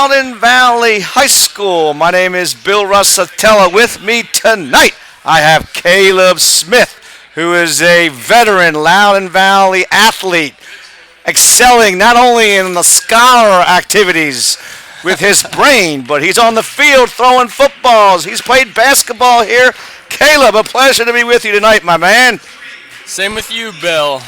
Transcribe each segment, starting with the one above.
Loudon Valley High School. My name is Bill Russatella. With me tonight, I have Caleb Smith, who is a veteran Loudon Valley athlete, excelling not only in the scholar activities with his brain, but he's on the field throwing footballs. He's played basketball here. Caleb, a pleasure to be with you tonight, my man. Same with you, Bill.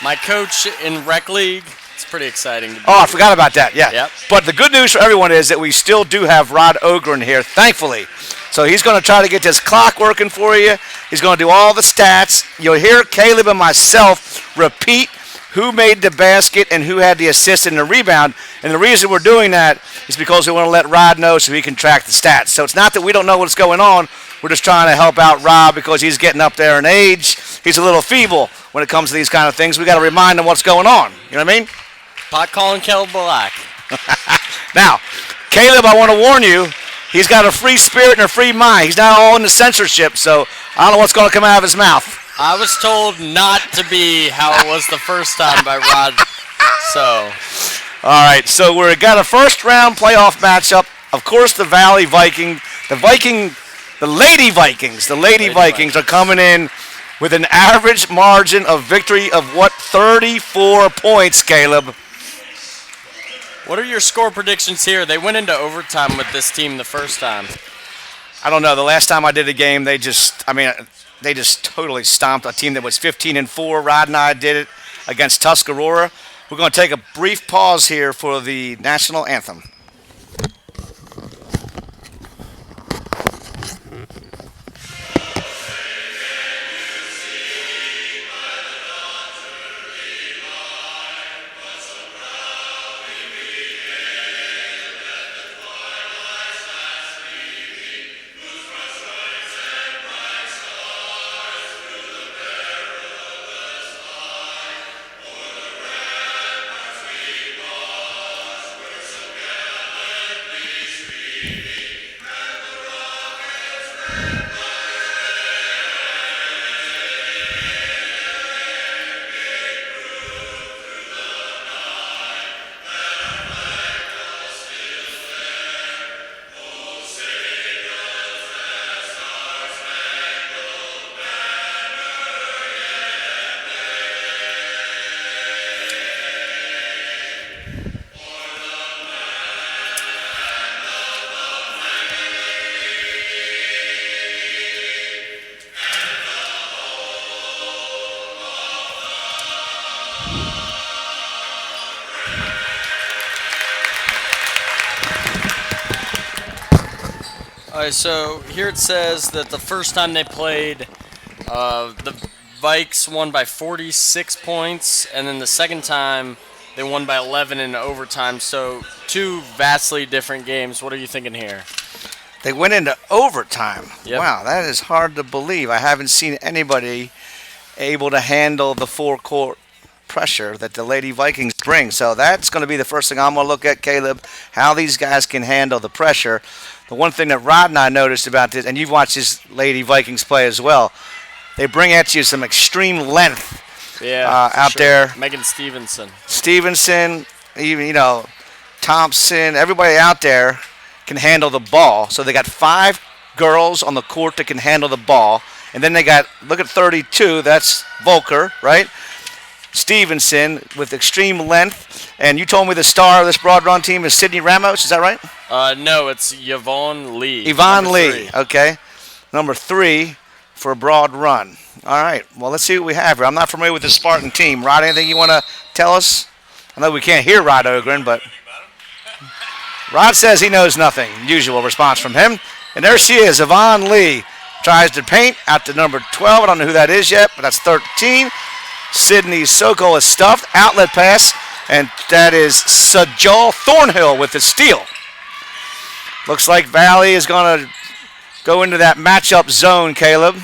My coach in rec league. It's pretty exciting. To be I forgot about that, yeah. Yep. But the good news for everyone is that we still do have Rod Ogren here, thankfully. So he's going to try to get this clock working for you. He's going to do all the stats. You'll hear Caleb and myself repeat who made the basket and who had the assist and the rebound. And the reason we're doing that is because we want to let Rod know so he can track the stats. So it's not that we don't know what's going on. We're just trying to help out Rob because he's getting up there in age. He's a little feeble when it comes to these kind of things. We got to remind him what's going on. You know what I mean? Pot calling Caleb Black. Now, Caleb, I want to warn you, he's got a free spirit and a free mind. He's not all in the censorship, so I don't know what's going to come out of his mouth. I was told not to be how it was the first time by Rod, so. All right, so we've got a first-round playoff matchup. Of course, the Lady Vikings are coming in with an average margin of victory of, 34 points, Caleb? What are your score predictions here? They went into overtime with this team the first time. I don't know. The last time I did a game, they just totally stomped a team that was 15-4. Rod and I did it against Tuscarora. We're going to take a brief pause here for the national anthem. All right, so here it says that the first time they played, the Vikes won by 46 points, and then the second time they won by 11 in overtime. So two vastly different games. What are you thinking here? They went into overtime. Yep. Wow, that is hard to believe. I haven't seen anybody able to handle the four-court pressure that the Lady Vikings bring. So that's going to be the first thing I'm going to look at, Caleb, how these guys can handle the pressure. The one thing that Rod and I noticed about this, and you've watched this Lady Vikings play as well, they bring at you some extreme length out there. Megan Stevenson. Even, Thompson, everybody out there can handle the ball. So they got 5 girls on the court that can handle the ball. And then they got, look at 32, that's Volker, right? Stevenson with extreme length. And you told me the star of this broad run team is Sydney Ramos, is that right? No, it's Yvonne Lee. Yvonne Lee, okay. Number 3 for a broad run. All right, well, let's see what we have here. I'm not familiar with the Spartan team. Rod, anything you want to tell us? I know we can't hear Rod Ogren, but Rod says he knows nothing. Usual response from him. And there she is, Yvonne Lee. Tries to paint out to number 12. I don't know who that is yet, but that's 13. Sydney Sokol is stuffed. Outlet pass. And that is Sajal Thornhill with the steal. Looks like Valley is going to go into that matchup zone, Caleb.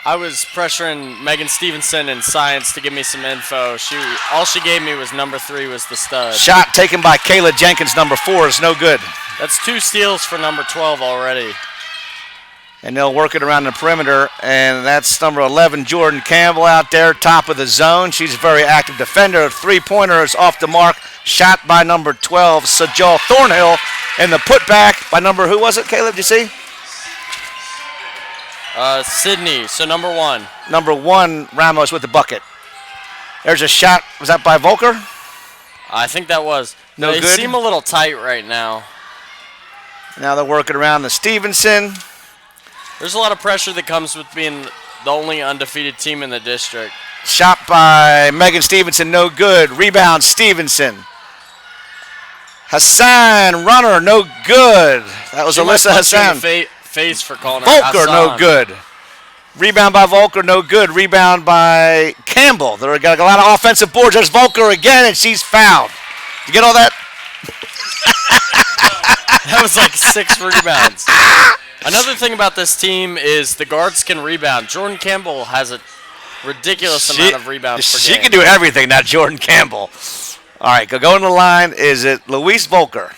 I was pressuring Megan Stevenson in science to give me some info. All she gave me was number 3 was the stud. Shot taken by Kayla Jenkins, number 4, is no good. That's 2 steals for number 12 already. And they'll work it around the perimeter. And that's number 11, Jordan Campbell out there, top of the zone. She's a very active defender. Three-pointer is off the mark. Shot by number 12, Sajal Thornhill. And the putback by number, who was it, Caleb? Did you see? Sydney, so number 1. Number 1, Ramos with the bucket. There's a shot. Was that by Volker? I think that was. No they good. seem a little tight right now. Now they're working around the Stevenson. There's a lot of pressure that comes with being the only undefeated team in the district. Shot by Megan Stevenson, no good. Rebound, Stevenson. Hassan, runner, no good. That was She might Alyssa punch you in Hassan. the face for calling her Volker, no Hassan. good. Rebound by Volker, no good. Rebound by Campbell. They're got a lot of offensive boards. There's Volker again, and she's fouled. Did you get all that? That was like 6 rebounds. Another thing about this team is the guards can rebound. Jordan Campbell has a ridiculous amount of rebounds per She game. can do everything, not Jordan Campbell. All right, go in the line. Is it Louise Volker?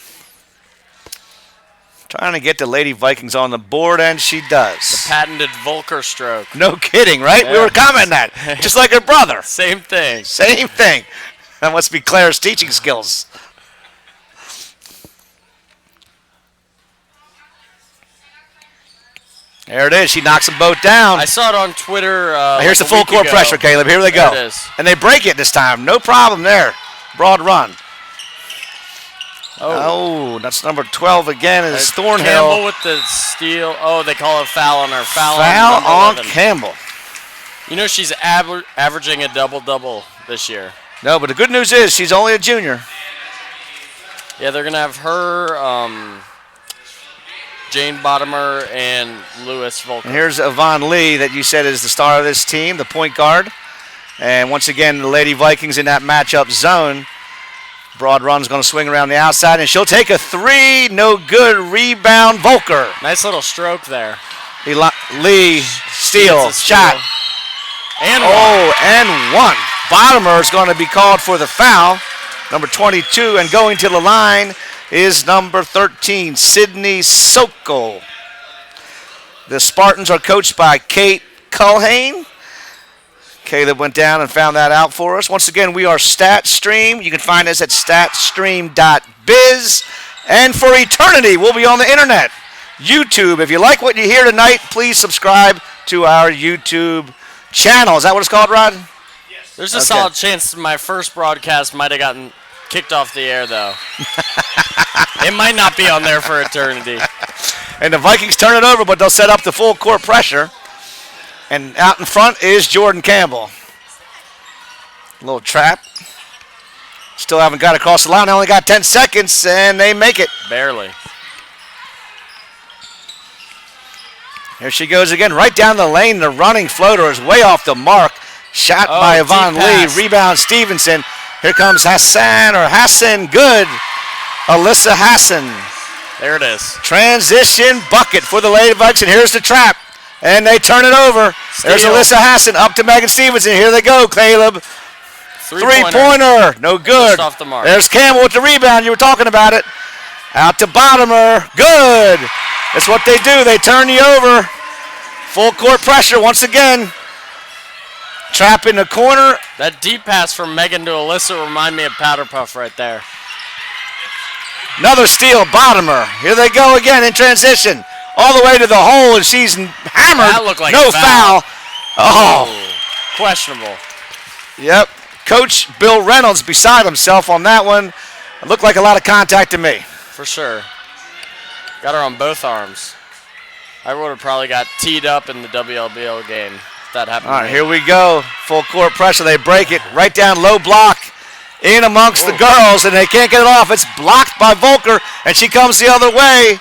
Trying to get the Lady Vikings on the board, and she does. Patented Volker stroke. No kidding, right? We Yeah. were commenting that. Just like her brother. Same thing. Same thing. That must be Claire's teaching skills. There it is. She knocks them both down. I saw it on Twitter. Here's like the a full week court ago. pressure, Caleb. Here they go. There it is. And they break it this time. No problem there. Broad run. Oh, Oh, that's number 12 again. Is Campbell Thornhill. with the steal. Oh, they call a foul on her. Foul Foul on on number 11. Campbell. You know she's averaging a double-double this year. No, but the good news is she's only a junior. Yeah, they're going to have her, Jane Bottomer, and Lewis Volker. And here's Yvonne Lee that you said is the star of this team, the point guard. And once again, the Lady Vikings in that matchup zone. Broad run's going to swing around the outside, and she'll take a 3. No good. Rebound, Volker. Nice little stroke there. Lee, steal, Gets a steal. shot. And one. Oh, and 1. Bottomer is going to be called for the foul. Number 22, and going to the line is number 13, Sydney Sokol. The Spartans are coached by Kate Culhane. Caleb went down and found that out for us. Once again, we are StatStream. You can find us at statstream.biz. And for eternity, we'll be on the internet. YouTube. If you like what you hear tonight, please subscribe to our YouTube channel. Is that what it's called, Rod? There's a Okay. solid chance my first broadcast might have gotten kicked off the air, though. It might not be on there for eternity. And the Vikings turn it over, but they'll set up the full court pressure. And out in front is Jordan Campbell. Little trap. Still haven't got across the line. They only got 10 seconds, and they make it. Barely. Here she goes again, right down the lane. The running floater is way off the mark. Shot Oh, by deep Yvonne Lee. pass. Rebound Stevenson. Here comes Hassan. Good. Alyssa Hassan. There it is. Transition bucket for the Lady Vikings, and here's the trap. And they turn it over. There's Steal. Alyssa Hassan up to Megan Stevenson. Here they go, Caleb. Three-pointer. No good. Just off the mark. There's Campbell with the rebound. You were talking about it. Out to Bottomer. Good. That's what they do. They turn you over. Full court pressure once again. Trap in the corner. That deep pass from Megan to Alyssa remind me of Powder Puff right there. Another steal. Bottomer. Here they go again in transition. All the way to the hole, and she's hammered. That looked like no a foul. Oh. Questionable. Yep. Coach Bill Reynolds beside himself on that one. It looked like a lot of contact to me. For sure. Got her on both arms. I would have probably got teed up in the WLBL game if that happened. All to right, me. here we go. Full court pressure. They break it right down low block in amongst the girls, and they can't get it off. It's blocked by Volker, and she comes the other way.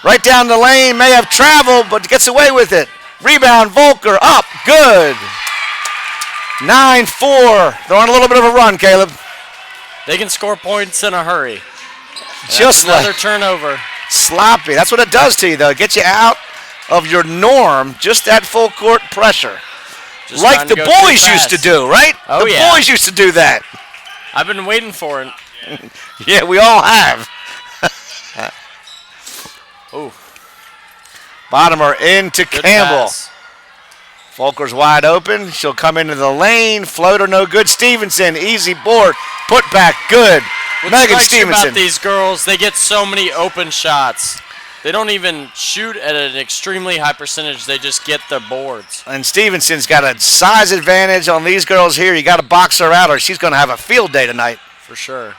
Right down the lane. May have traveled, but gets away with it. Rebound, Volker up. Good. 9-4. They're on a little bit of a run, Caleb. They can score points in a hurry. Just Another like turnover. sloppy. That's what it does to you, though. It gets you out of your norm, just that full court pressure. Just Like trying the to go too boys used to fast. do, right? Oh, the yeah. boys used to do that. I've been waiting for it. Yeah, we all have. Ooh. Bottomer into Good Campbell. pass. Volker's wide open. She'll come into the lane. Floater no good. Stevenson, easy board. Put back good. What Megan strikes you Stevenson. about these girls, they get so many open shots. They don't even shoot at an extremely high percentage. They just get their boards. And Stevenson's got a size advantage on these girls here. You got to box her out or she's going to have a field day tonight. For sure.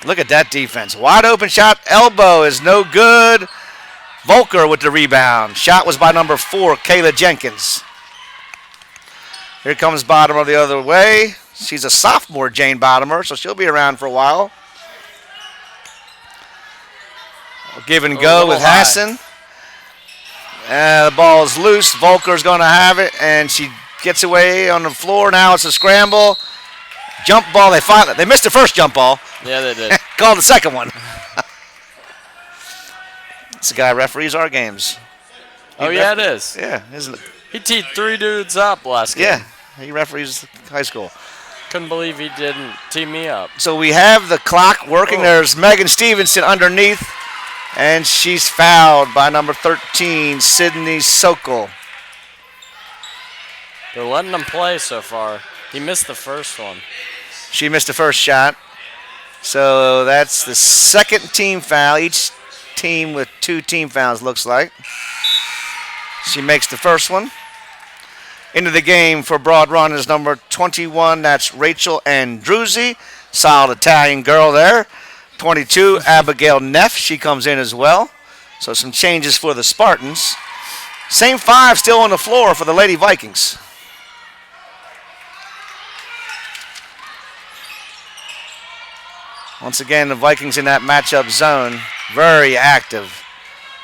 Look at that defense. Wide open shot. Elbow is no good. Volker with the rebound. Shot was by number 4, Kayla Jenkins. Here comes Bottomer the other way. She's a sophomore, Jane Bottomer, so she'll be around for a while. Give and go with high. Hassan. The ball is loose. Volker's going to have it, and she gets away on the floor. Now it's a scramble. Jump ball. They missed the first jump ball. Yeah, they did. Called the second one. This guy referees our games. Oh, yeah, it is. Yeah, isn't it? He teed 3 dudes up last game. Yeah, he referees high school. Couldn't believe he didn't tee me up. So we have the clock working. Oh. There's Megan Stevenson underneath, and she's fouled by number 13, Sydney Sokol. They're letting him play so far. He missed the first one. She missed the first shot. So that's the second team foul. Each team with 2 team fouls, looks like. She makes the first one. Into the game for Broad Run is number 21. That's Rachel Andruzzi. Solid Italian girl there. 22, Abigail Neff. She comes in as well. So some changes for the Spartans. Same 5 still on the floor for the Lady Vikings. Once again, the Vikings in that matchup zone, very active.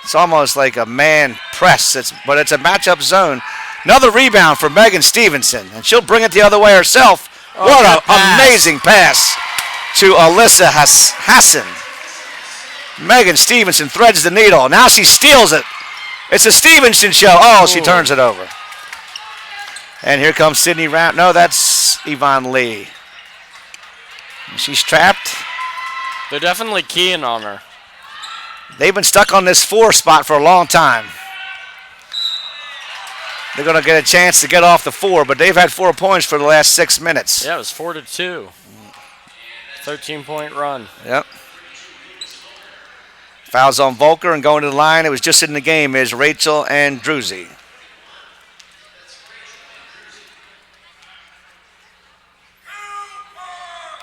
It's almost like a man press, but it's a matchup zone. Another rebound for Megan Stevenson, and she'll bring it the other way herself. Oh, what good an pass. amazing pass to Alyssa Hassan. Megan Stevenson threads the needle. Now she steals it. It's a Stevenson show. Oh, she turns it over. And here comes Sydney Round. No, that's Yvonne Lee. She's trapped. They're definitely keying on her. They've been stuck on this 4 spot for a long time. They're going to get a chance to get off the 4, but they've had 4 points for the last 6 minutes. Yeah, it was 4-2. 13-point run. Yep. Fouls on Volker and going to the line. It was just in the game is Rachel Andruzzi.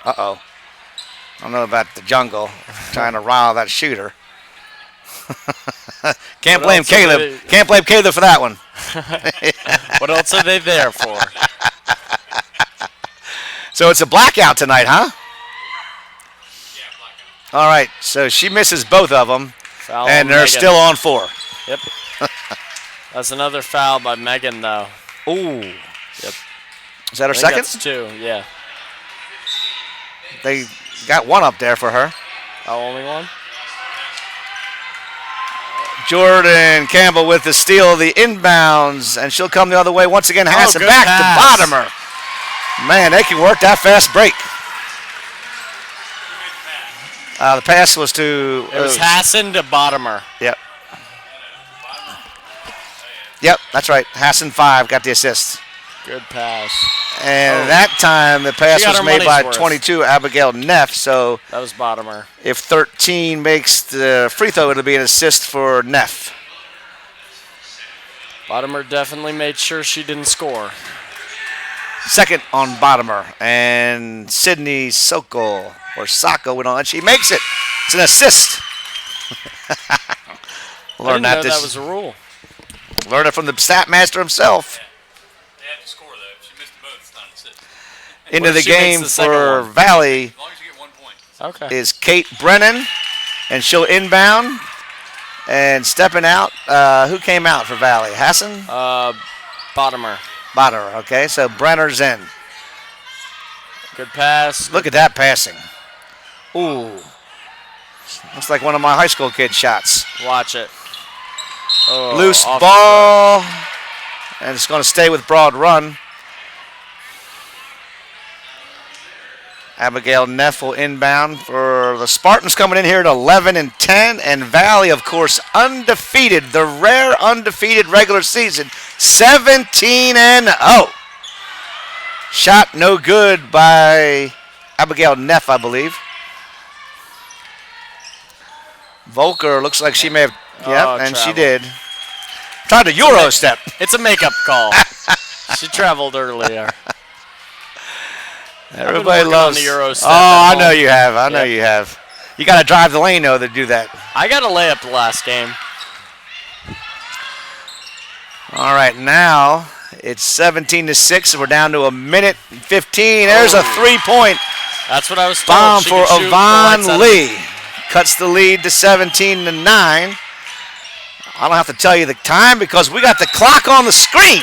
Uh-oh. I don't know about the jungle trying to rile that shooter. Can't blame Caleb. Can't blame Caleb for that one. What else are they there for? So it's a blackout tonight, huh? All right, so she misses both of them, Foul and on they're Megan. still on 4. Yep. That's another foul by Megan, though. Ooh. Yep. Is that her I think second? That's 2, yeah. They got 1 up there for her. Oh, only 1? Jordan Campbell with the steal, the inbounds, and she'll come the other way once again. Hassan good back pass. to Bottomer. Man, they can work that fast break. The pass was to... It was Hassan to Bottomer. Yep. Yep, that's right. Hassan 5 got the assist. Good pass. And that time the pass She got was her made by money's worth. 22, Abigail Neff. So That was Bottomer. if 13 makes the free throw, it'll be an assist for Neff. Bottomer definitely made sure she didn't score. Second on Bottomer. And Sydney Sokol, or Sako, went on. She makes it. It's an assist. I Learned didn't know this. that was a rule. Learned it from the stat master himself. They have to score, though. If she missed the both, it's not an assist. Into if the she makes game the second for one? Valley As long as you get 1 point. Okay. is Kate Brennan, and she'll inbound. And stepping out, who came out for Valley? Hassan? Bottomer. Bottomer, okay. So Brenner's in. Good pass. Look at that passing. Ooh. Looks like one of my high school kids' shots. Watch it. Oh, Loose off the ball. And it's going to stay with Broad Run. Abigail Neff will inbound for the Spartans, coming in here at 11-10, and Valley, of course, undefeated, the rare undefeated regular season, 17-0. Shot no good by Abigail Neff, I believe. Volker looks like she may have, and she did. Tried to Euro step. It's a makeup call. She traveled earlier. Everybody loves the Euro step. Oh, I know you have. I know you have. You got to drive the lane, though, to do that. I got a layup the last game. All right, now it's 17-6, and we're down to a minute and 15. There's a 3-point That's what I was told. bomb She for could shoot Yvonne Lee. Cuts the lead to 17-9. I don't have to tell you the time because we got the clock on the screen.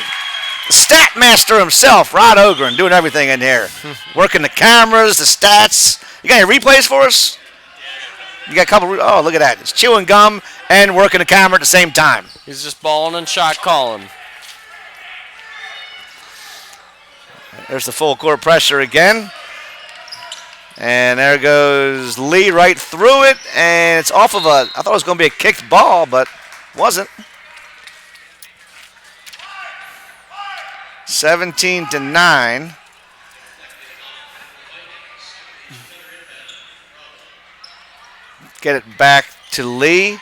The stat master himself, Rod Ogren, doing everything in here. Working the cameras, the stats. You got any replays for us? You got a couple. Oh, look at that. It's chewing gum and working the camera at the same time. He's just balling and shot calling. There's the full court pressure again. And there goes Lee right through it. And it's off of I thought it was going to be a kicked ball, but wasn't. 17-9. Get it back to Lee.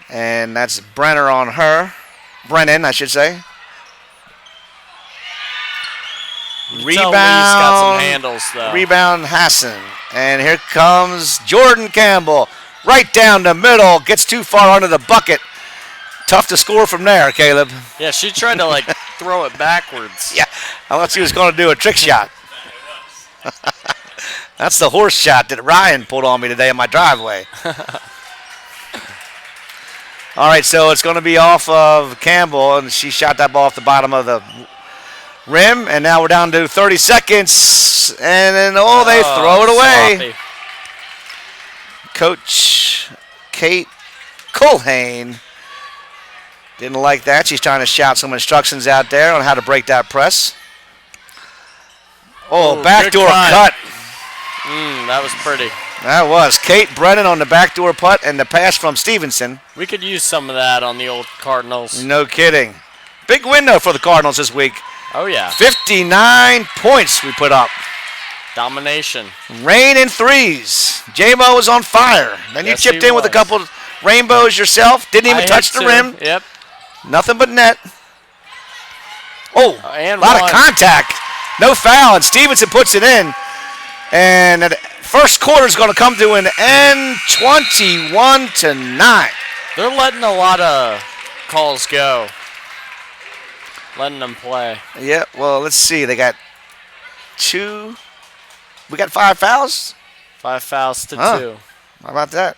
And that's Brennan, I should say. Rebound. Got some handles, though. Rebound Hassan. And here comes Jordan Campbell. Right down the middle. Gets too far under the bucket. Tough to score from there, Caleb. Yeah, she tried to, throw it backwards. Yeah, I thought she was going to do a trick shot. That's the horse shot that Ryan pulled on me today in my driveway. All right, so it's going to be off of Campbell, and she shot that ball off the bottom of the rim, and now we're down to 30 seconds, and then, they throw it away. Sloppy. Coach Kate Culhane didn't like that. She's trying to shout some instructions out there on how to break that press. Oh, backdoor cut. That was pretty. That was. Kate Brennan on the backdoor putt and the pass from Stevenson. We could use some of that on the old Cardinals. No kidding. Big window for the Cardinals this week. Oh, yeah. 59 points we put up. Domination. Rain in threes. J-Mo was on fire. Then you Yes, chipped he in with a was. couple rainbows yourself. Didn't even I touch hit the two. rim. Yep. Nothing but net. Oh, and a lot one. of contact. No foul, and Stevenson puts it in. And the first quarter is going to come to an end, 21-9. They're letting a lot of calls go. Letting them play. Yeah, well, let's see. They got we got 5 fouls? 5 fouls to 2. How about that?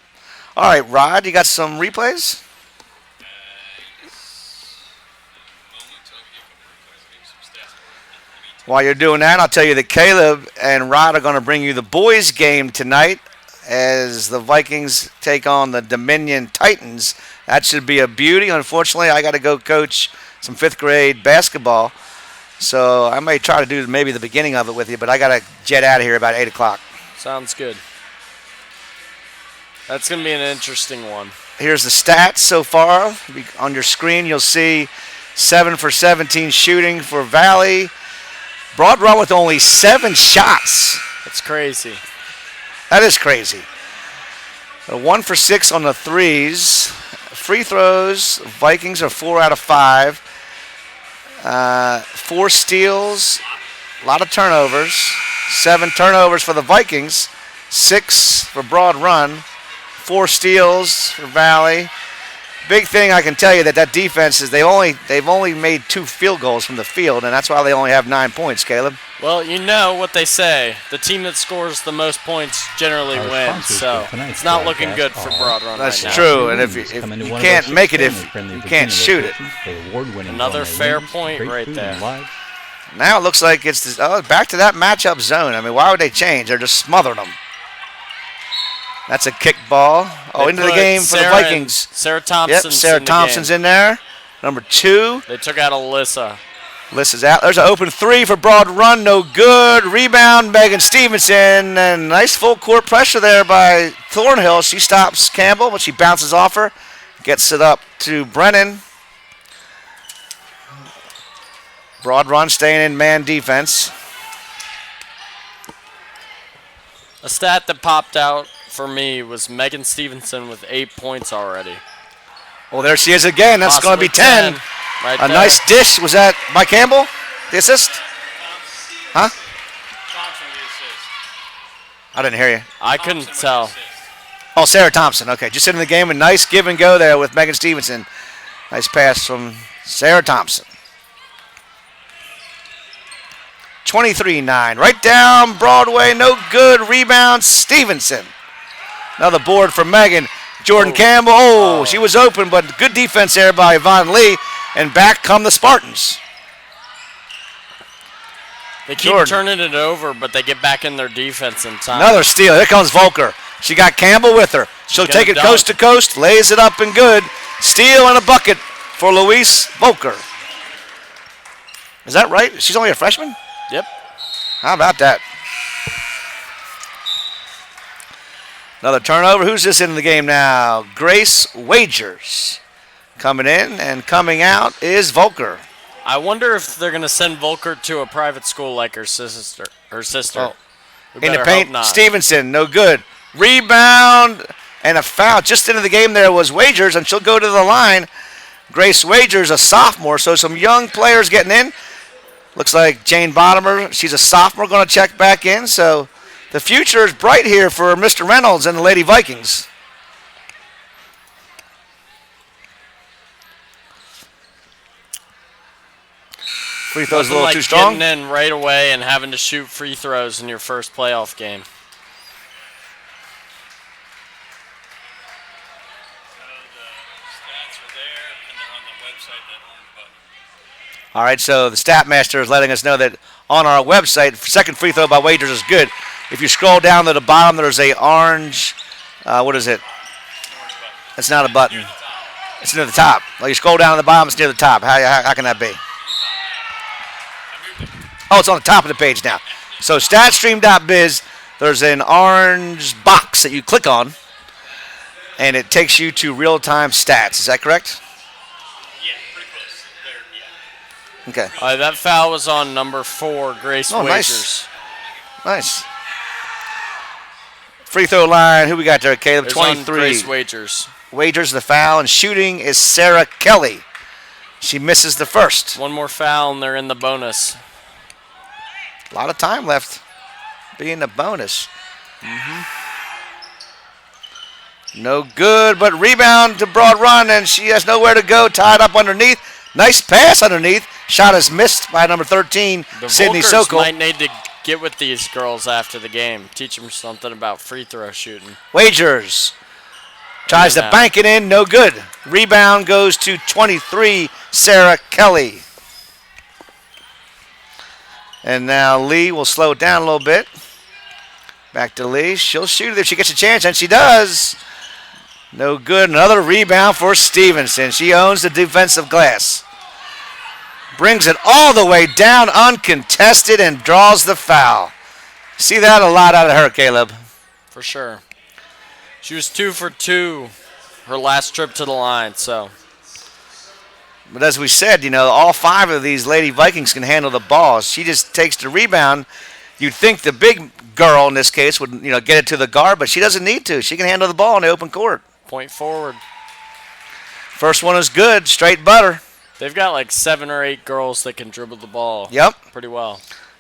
All right, Rod, you got some replays? While you're doing that, I'll tell you that Caleb and Rod are going to bring you the boys' game tonight as the Vikings take on the Dominion Titans. That should be a beauty. Unfortunately, I got to go coach some 5th grade basketball, so I may try to do maybe the beginning of it with you, but I got to jet out of here about 8 o'clock. Sounds good. That's going to be an interesting one. Here's the stats so far. On your screen, you'll see 7 for 17 shooting for Valley. Broad Run with only 7 shots. It's crazy. That is crazy. 1 for 6 on the threes. Free throws, Vikings are 4 out of 5. 4 steals, a lot of turnovers. 7 turnovers for the Vikings. 6 for Broad Run. 4 steals for Valley. Big thing I can tell you that defense is they've only made 2 field goals from the field, and that's why they only have 9 points, Caleb. Well, you know what they say. The team that scores the most points generally wins, so it's not looking good for Broad Run That's right now. true, and if you can't make it if you can't shoot it. Another fair point right there. Now it looks like it's back to that matchup zone. I mean, why would they change? They're just smothering them. That's a kick ball. Into the game for the Vikings. Sarah Thompson's Yep, Sarah Thompson's in there. Number 2. They took out Alyssa. Bliss is out. There's an open three for Broad Run. No good. Rebound, Megan Stevenson. And nice full court pressure there by Thornhill. She stops Campbell, but she bounces off her. Gets it up to Brennan. Broad Run staying in man defense. A stat that popped out for me was Megan Stevenson with 8 points already. Well, there she is again. That's going to be 10. Right A there. nice dish. Was that by Campbell? The assist? Huh? Thompson with the assist. I didn't hear you. I couldn't tell. Oh, Sarah Thompson. Okay, just in the game. A nice give and go there with Megan Stevenson. Nice pass from Sarah Thompson. 23-9. Right down Broadway. No good. Rebound, Stevenson. Another board for Megan. Jordan Campbell. Oh, she was open, but good defense there by Yvonne Lee. And back come the Spartans. They keep Jordan. turning it over, but they get back in their defense in time. Another steal. Here comes Volker. She got Campbell with her. She'll Get take it it done. coast to coast, lays it up and good. Steal and a bucket for Louise Volker. Is that right? She's only a freshman? Yep. How about that? Another turnover. Who's this in the game now? Grace Wagers. Coming in and coming out is Volker. I wonder if they're going to send Volker to a private school like her sister. Oh. We In the better paint, hope not. Stevenson, no good. Rebound and a foul. Just into the game there was Wagers, and she'll go to the line. Grace Wagers, a sophomore, so some young players getting in. Looks like Jane Bottomer, she's a sophomore, going to check back in. So the future is bright here for Mr. Reynolds and the Lady Vikings. Free throws a Nothing little like too strong. getting in right away and having to shoot free throws in your first playoff game. Stats are there, and they're on the website, that orange button. All right, so the stat master is letting us know that on our website, second free throw by Wagers is good. If you scroll down to the bottom, there's a orange, what is it? It's not a button. It's near the top. Well, you scroll down to the bottom, it's near the top. How can that be? Oh, it's on the top of the page now. So statstream.biz, there's an orange box that you click on, and it takes you to real-time stats. Is that correct? Yeah, pretty close. There, yeah. Okay. That foul was on number 4, Grace Oh, Wagers. Nice. Free throw line, who we got there, Caleb? It was on 23. Grace Wagers. Wagers the foul, and shooting is Sarah Kelly. She misses the first. One more foul, and they're in the bonus. A lot of time left being a bonus. No good, but rebound to Broad Run, and she has nowhere to go, tied up underneath. Nice pass underneath. Shot is missed by number 13, The Sydney Volkers Sokol. might need to get with these girls after the game. Teach them something about free throw shooting. Wagers tries to Yeah. bank it in, no good. Rebound goes to 23, Sarah Kelly. And now Lee will slow it down a little bit. Back to Lee. She'll shoot it if she gets a chance, and she does. No good. Another rebound for Stevenson. She owns the defensive glass. Brings it all the way down uncontested and draws the foul. See that a lot out of her, Caleb. For sure. She was 2 for 2 her last trip to the line, so. But as we said, all 5 of these Lady Vikings can handle the ball. She just takes the rebound. You'd think the big girl in this case would, get it to the guard, but she doesn't need to. She can handle the ball in the open court. Point forward. First one is good, straight butter. They've got like 7 or 8 girls that can dribble the ball. Yep. Pretty well.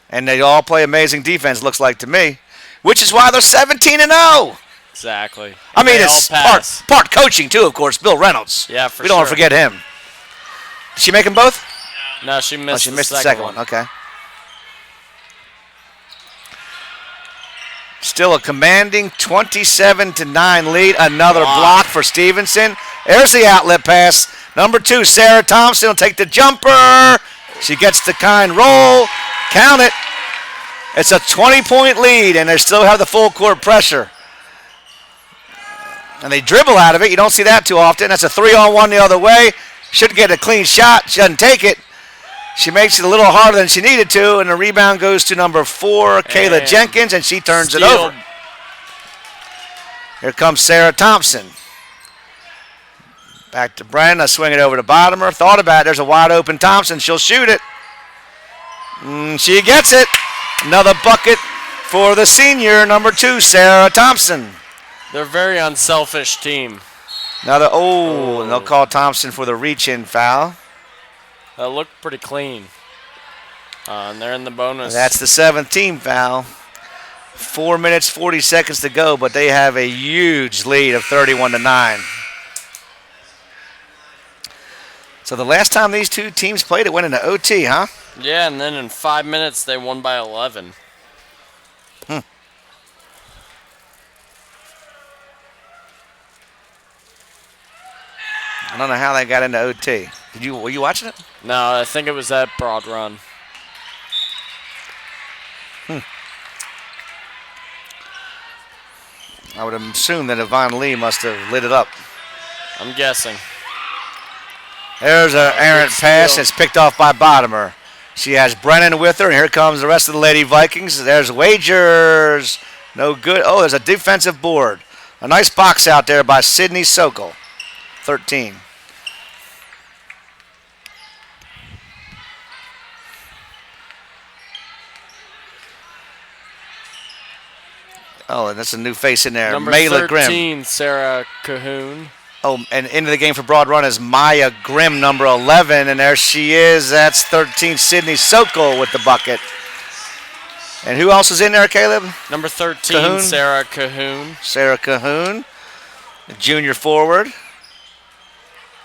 And they all play amazing defense, looks like to me, which is why they're 17-0. Exactly. I mean, They it's all pass. part coaching, too, of course. Bill Reynolds. Yeah, for We don't want to sure. forget him. Did she make them both? No, she missed, Oh, she missed the second one. Okay. Still a commanding 27-9 lead. Another block for Stevenson. There's the outlet pass. Number 2, Sarah Thompson will take the jumper. She gets the kind roll. Count it. It's a 20-point lead, and they still have the full court pressure. And they dribble out of it. You don't see that too often. That's a 3-on-1 the other way. Should get a clean shot. She doesn't take it. She makes it a little harder than she needed to, and the rebound goes to number 4, Kayla And Jenkins, and she turns it steal. over. Here comes Sarah Thompson. Back to Brenda, swing it over to Bottomer. Thought about it. There's a wide open Thompson. She'll shoot it. She gets it. Another bucket for the senior, number 2, Sarah Thompson. They're a very unselfish team. Another, and they'll call Thompson for the reach-in foul. That looked pretty clean. And they're in the bonus. That's the 7th team foul. 4 minutes, 40 seconds to go, but they have a huge lead of 31-9. So the last time these two teams played, it went into OT, huh? Yeah, and then in 5 minutes, they won by 11. I don't know how they got into OT. Were you watching it? No, I think it was that broad run. I would assume that Yvonne Lee must have lit it up. I'm guessing. There's an errant pass. It's picked off by Bottomer. She has Brennan with her, and here comes the rest of the Lady Vikings. There's Wagers. No good. Oh, there's a defensive board. A nice box out there by Sydney Sokol. 13. Oh, and that's a new face in there. Number Mayla 13, Grimm. Sarah Cahoon. Oh, and into the game for Broad Run is Maya Grimm, number 11, and there she is. That's 13, Sydney Sokol with the bucket. And who else is in there, Caleb? Number 13, Cahoon. Sarah Cahoon. Sarah Cahoon, the junior forward.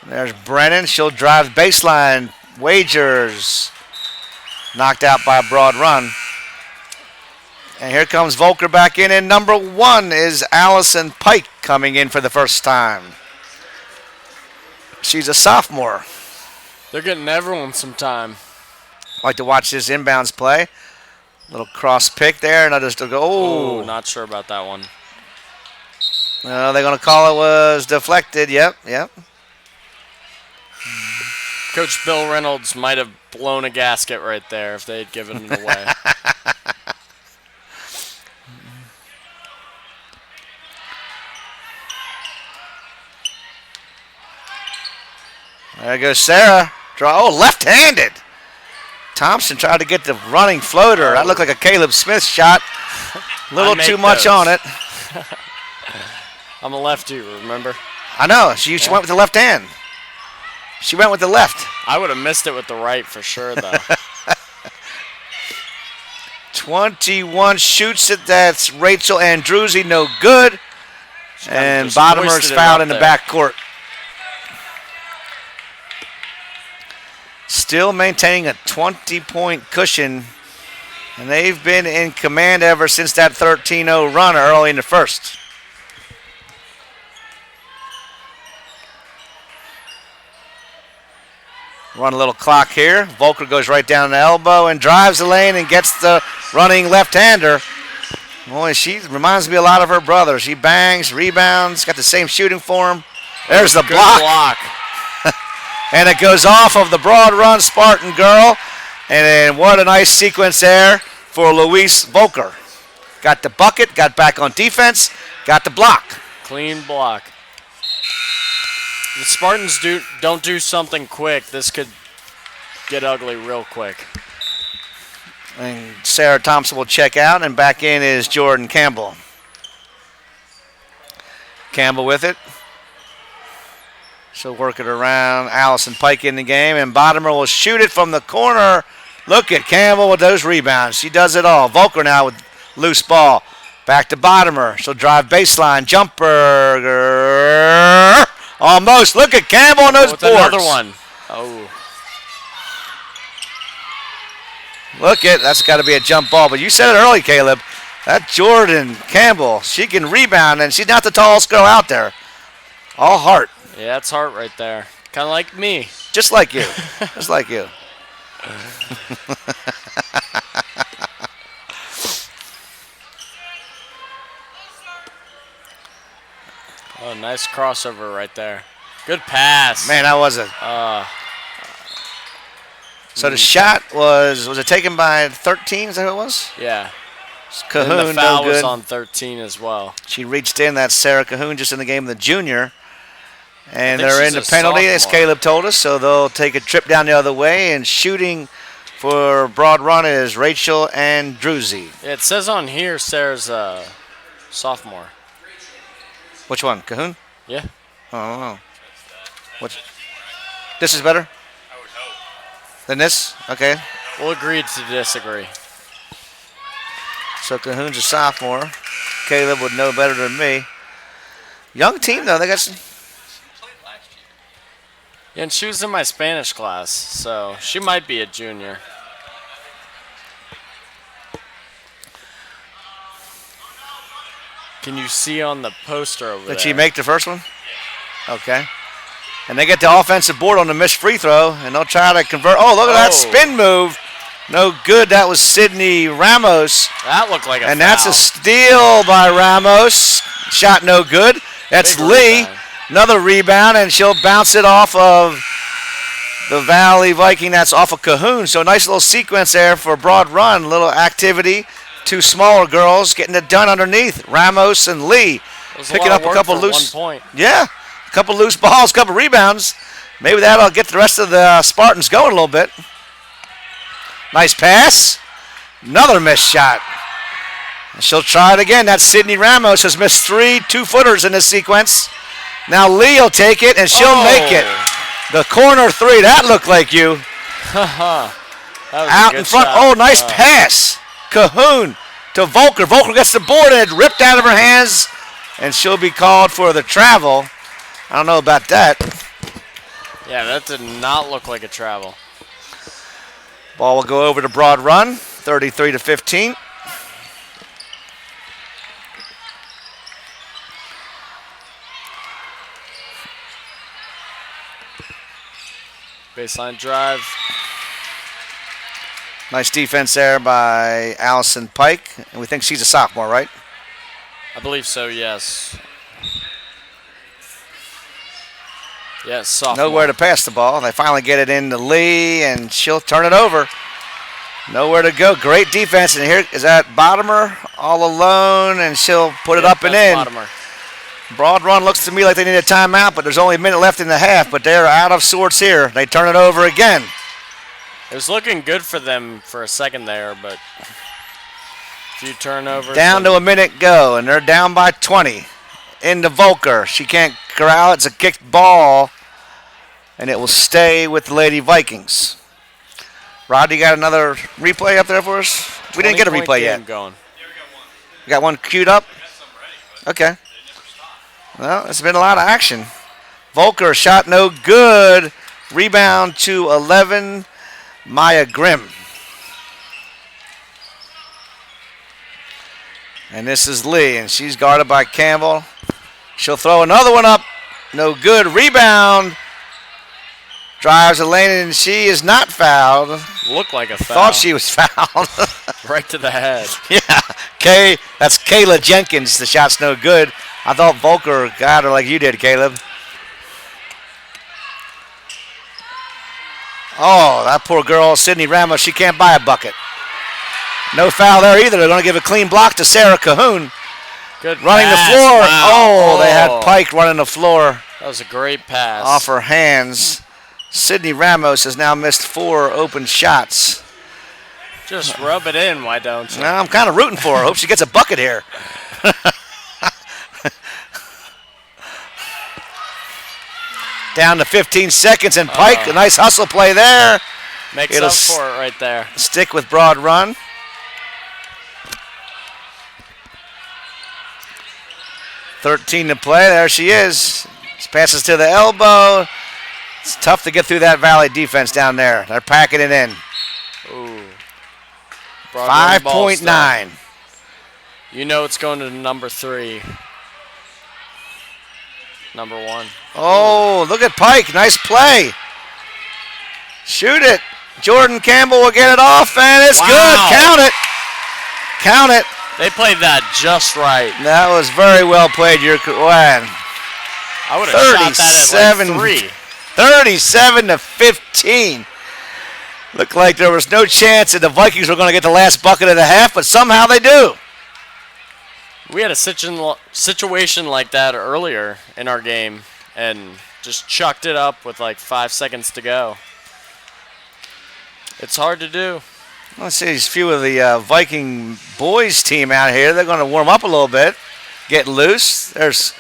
And there's Brennan. She'll drive baseline. Wagers. Knocked out by Broad Run. And here comes Volker back in, and number 1 is Allison Pike coming in for the first time. She's a sophomore. They're getting everyone some time. Like to watch this inbounds play. Little cross pick there, and I just go, Oh, not sure about that one. They're going to call it was deflected. Yep. Coach Bill Reynolds might have blown a gasket right there if they had given it away. There goes Sarah. Left-handed. Thompson tried to get the running floater. That looked like a Caleb Smith shot. A little too much those. on it. I'm a lefty, remember? I know. She went with the left hand. She went with the left. I would have missed it with the right for sure, though. 21 shoots it. That's Rachel Andruzzi. No good. And just Bottomer's hoisted it fouled up in the there. backcourt. Still maintaining a 20-point cushion. And they've been in command ever since that 13-0 run early in the first. Run a little clock here. Volker goes right down the elbow and drives the lane and gets the running left-hander. Boy, she reminds me a lot of her brother. She bangs, rebounds, got the same shooting form. There's the Good block. And it goes off of the Broad Run Spartan girl. And then what a nice sequence there for Louise Volker. Got the bucket, got back on defense, got the block. Clean block. The Spartans don't do something quick, this could get ugly real quick. And Sarah Thompson will check out, and back in is Jordan Campbell. Campbell with it. She'll work it around. Allison Pike in the game, and Bottomer will shoot it from the corner. Look at Campbell with those rebounds. She does it all. Volker now with loose ball. Back to Bottomer. She'll drive baseline. Jumper. Almost. Look at Campbell on those With boards. another one. Oh. Look at, that's got to be a jump ball. But you said it early, Caleb. That Jordan Campbell, she can rebound, and she's not the tallest girl out there. All heart. Yeah, that's heart right there. Kind of like me. Just like you. Just like you. Oh, nice crossover right there. Good pass. Man, that was a So the shot was it taken by 13? Is that who it was? Yeah. Cahoon, And the foul no was good. on 13 as well. She reached in. That's Sarah Cahoon just in the game of the junior. And think they're in she's the a penalty, as sophomore. Caleb told us. So they'll take a trip down the other way. And shooting for Broad Run is Rachel and Druzy. Yeah, it says on here Sarah's a sophomore. Which one? Cahoon? Yeah. Oh, I don't know. This is better I would hope. than this? Okay. We'll agree to disagree. So Cahoon's a sophomore. Caleb would know better than me. Young team, though. They got some. Yeah, and she was in my Spanish class, so she might be a junior. Can you see on the poster over there? Did she make the first one? Okay. And they get the offensive board on the missed free throw, and they'll try to convert. Oh, look at that Oh. spin move. No good. That was Sydney Ramos. That looked like a And foul. that's a steal by Ramos. Shot no good. That's Big Lee. rebound. Another rebound, and she'll bounce it off of the Valley Viking. That's off of Cahoon. So nice little sequence there for Broad Run. Little activity. Two smaller girls getting it done underneath. Ramos and Lee. It was Picking lot up of a work couple for loose. 1 point. Yeah, a couple loose balls, couple rebounds. Maybe that'll get the rest of the Spartans going a little bit. Nice pass. Another missed shot. And she'll try it again. That's Sydney Ramos has missed 3 2-footers in this sequence. Now Lee will take it, and she'll make it. The corner three. That looked like you. That was a Out good in front. shot. Oh, nice pass. Cahoon to Volker. Volker gets the board, and it ripped out of her hands, and she'll be called for the travel. I don't know about that. Yeah, that did not look like a travel. Ball will go over to Broad Run, 33-15. Baseline drive. Nice defense there by Allison Pike, and we think she's a sophomore, right? I believe so, yes. Yes, sophomore. Nowhere to pass the ball. They finally get it into Lee, and she'll turn it over. Nowhere to go. Great defense, and here is that Bottomer all alone, and she'll put it up and in. Bottomer. Broad Run looks to me like they need a timeout, but there's only a minute left in the half, but they're out of sorts here. They turn it over again. It was looking good for them for a second there, but a few turnovers. Down to a minute go, and they're down by 20. Into Volker. She can't corral it. It's a kicked ball, and it will stay with the Lady Vikings. Rod, you got another replay up there for us? We didn't get a 20-point replay game yet. Going. You got one queued up? Okay. Well, it's been a lot of action. Volker shot no good. Rebound to 11. Maya Grimm. And this is Lee, and she's guarded by Campbell. She'll throw another one up. No good. Rebound. Drives the lane, and she is not fouled. Looked like a foul. Thought she was fouled. Right to the head. Yeah. That's Kayla Jenkins. The shot's no good. I thought Volker got her like you did, Caleb. Oh, that poor girl, Sydney Ramos, she can't buy a bucket. No foul there either. They're going to give a clean block to Sarah Cahoon. Good Running pass. the floor. Wow. Oh, they had Pike running the floor That was a great pass. off her hands. Sydney Ramos has now missed 4 open shots. Just rub it in, why don't you? Now I'm kind of rooting for her. Hope she gets a bucket here. Down to 15 seconds, and Pike, a nice hustle play there. Makes It'll up for it right there. Stick with Broad Run. .13 to play. There she is. She passes to the elbow. It's tough to get through that Valley defense down there. They're packing it in. Ooh. Broadway ball still. 5.9. You know it's going to number 3. Number 1. Oh, look at Pike. Nice play. Shoot it. Jordan Campbell will get it off, and it's Wow. good. Count it. Count it. They played that just right. That was very well played. Man. I would have shot that at 37. like 3. 37 to 15. Looked like there was no chance that the Vikings were going to get the last bucket of the half, but somehow they do. We had a situation like that earlier in our game and just chucked it up with like 5 seconds to go. It's hard to do. Let's see, these few of the Viking boys team out here. They're going to warm up a little bit, get loose. There's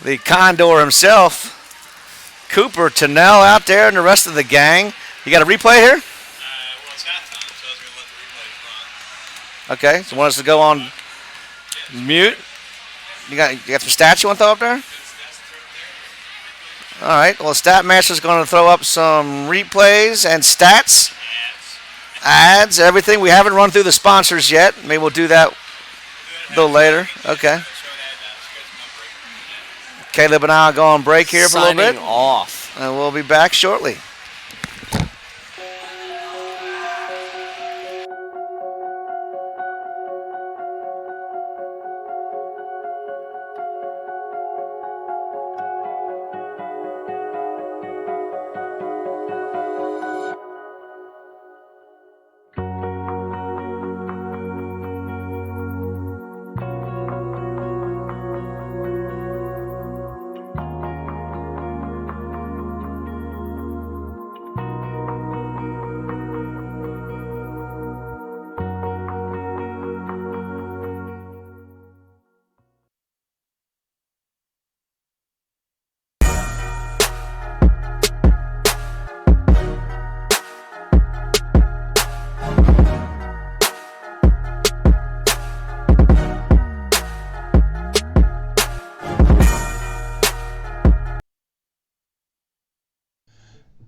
the Condor himself, Cooper, Tennell out there, and the rest of the gang. You got a replay here? Well, it's halftime, so I was going to let the replays run. Okay, so want us to go on mute? You got some stats you want to throw up there? All right, well, StatMaster's going to throw up some replays and stats. Ads, everything. We haven't run through the sponsors yet. Maybe we'll do that a little later. Okay. Caleb and I will go on break here for a little bit. Signing off. And we'll be back shortly.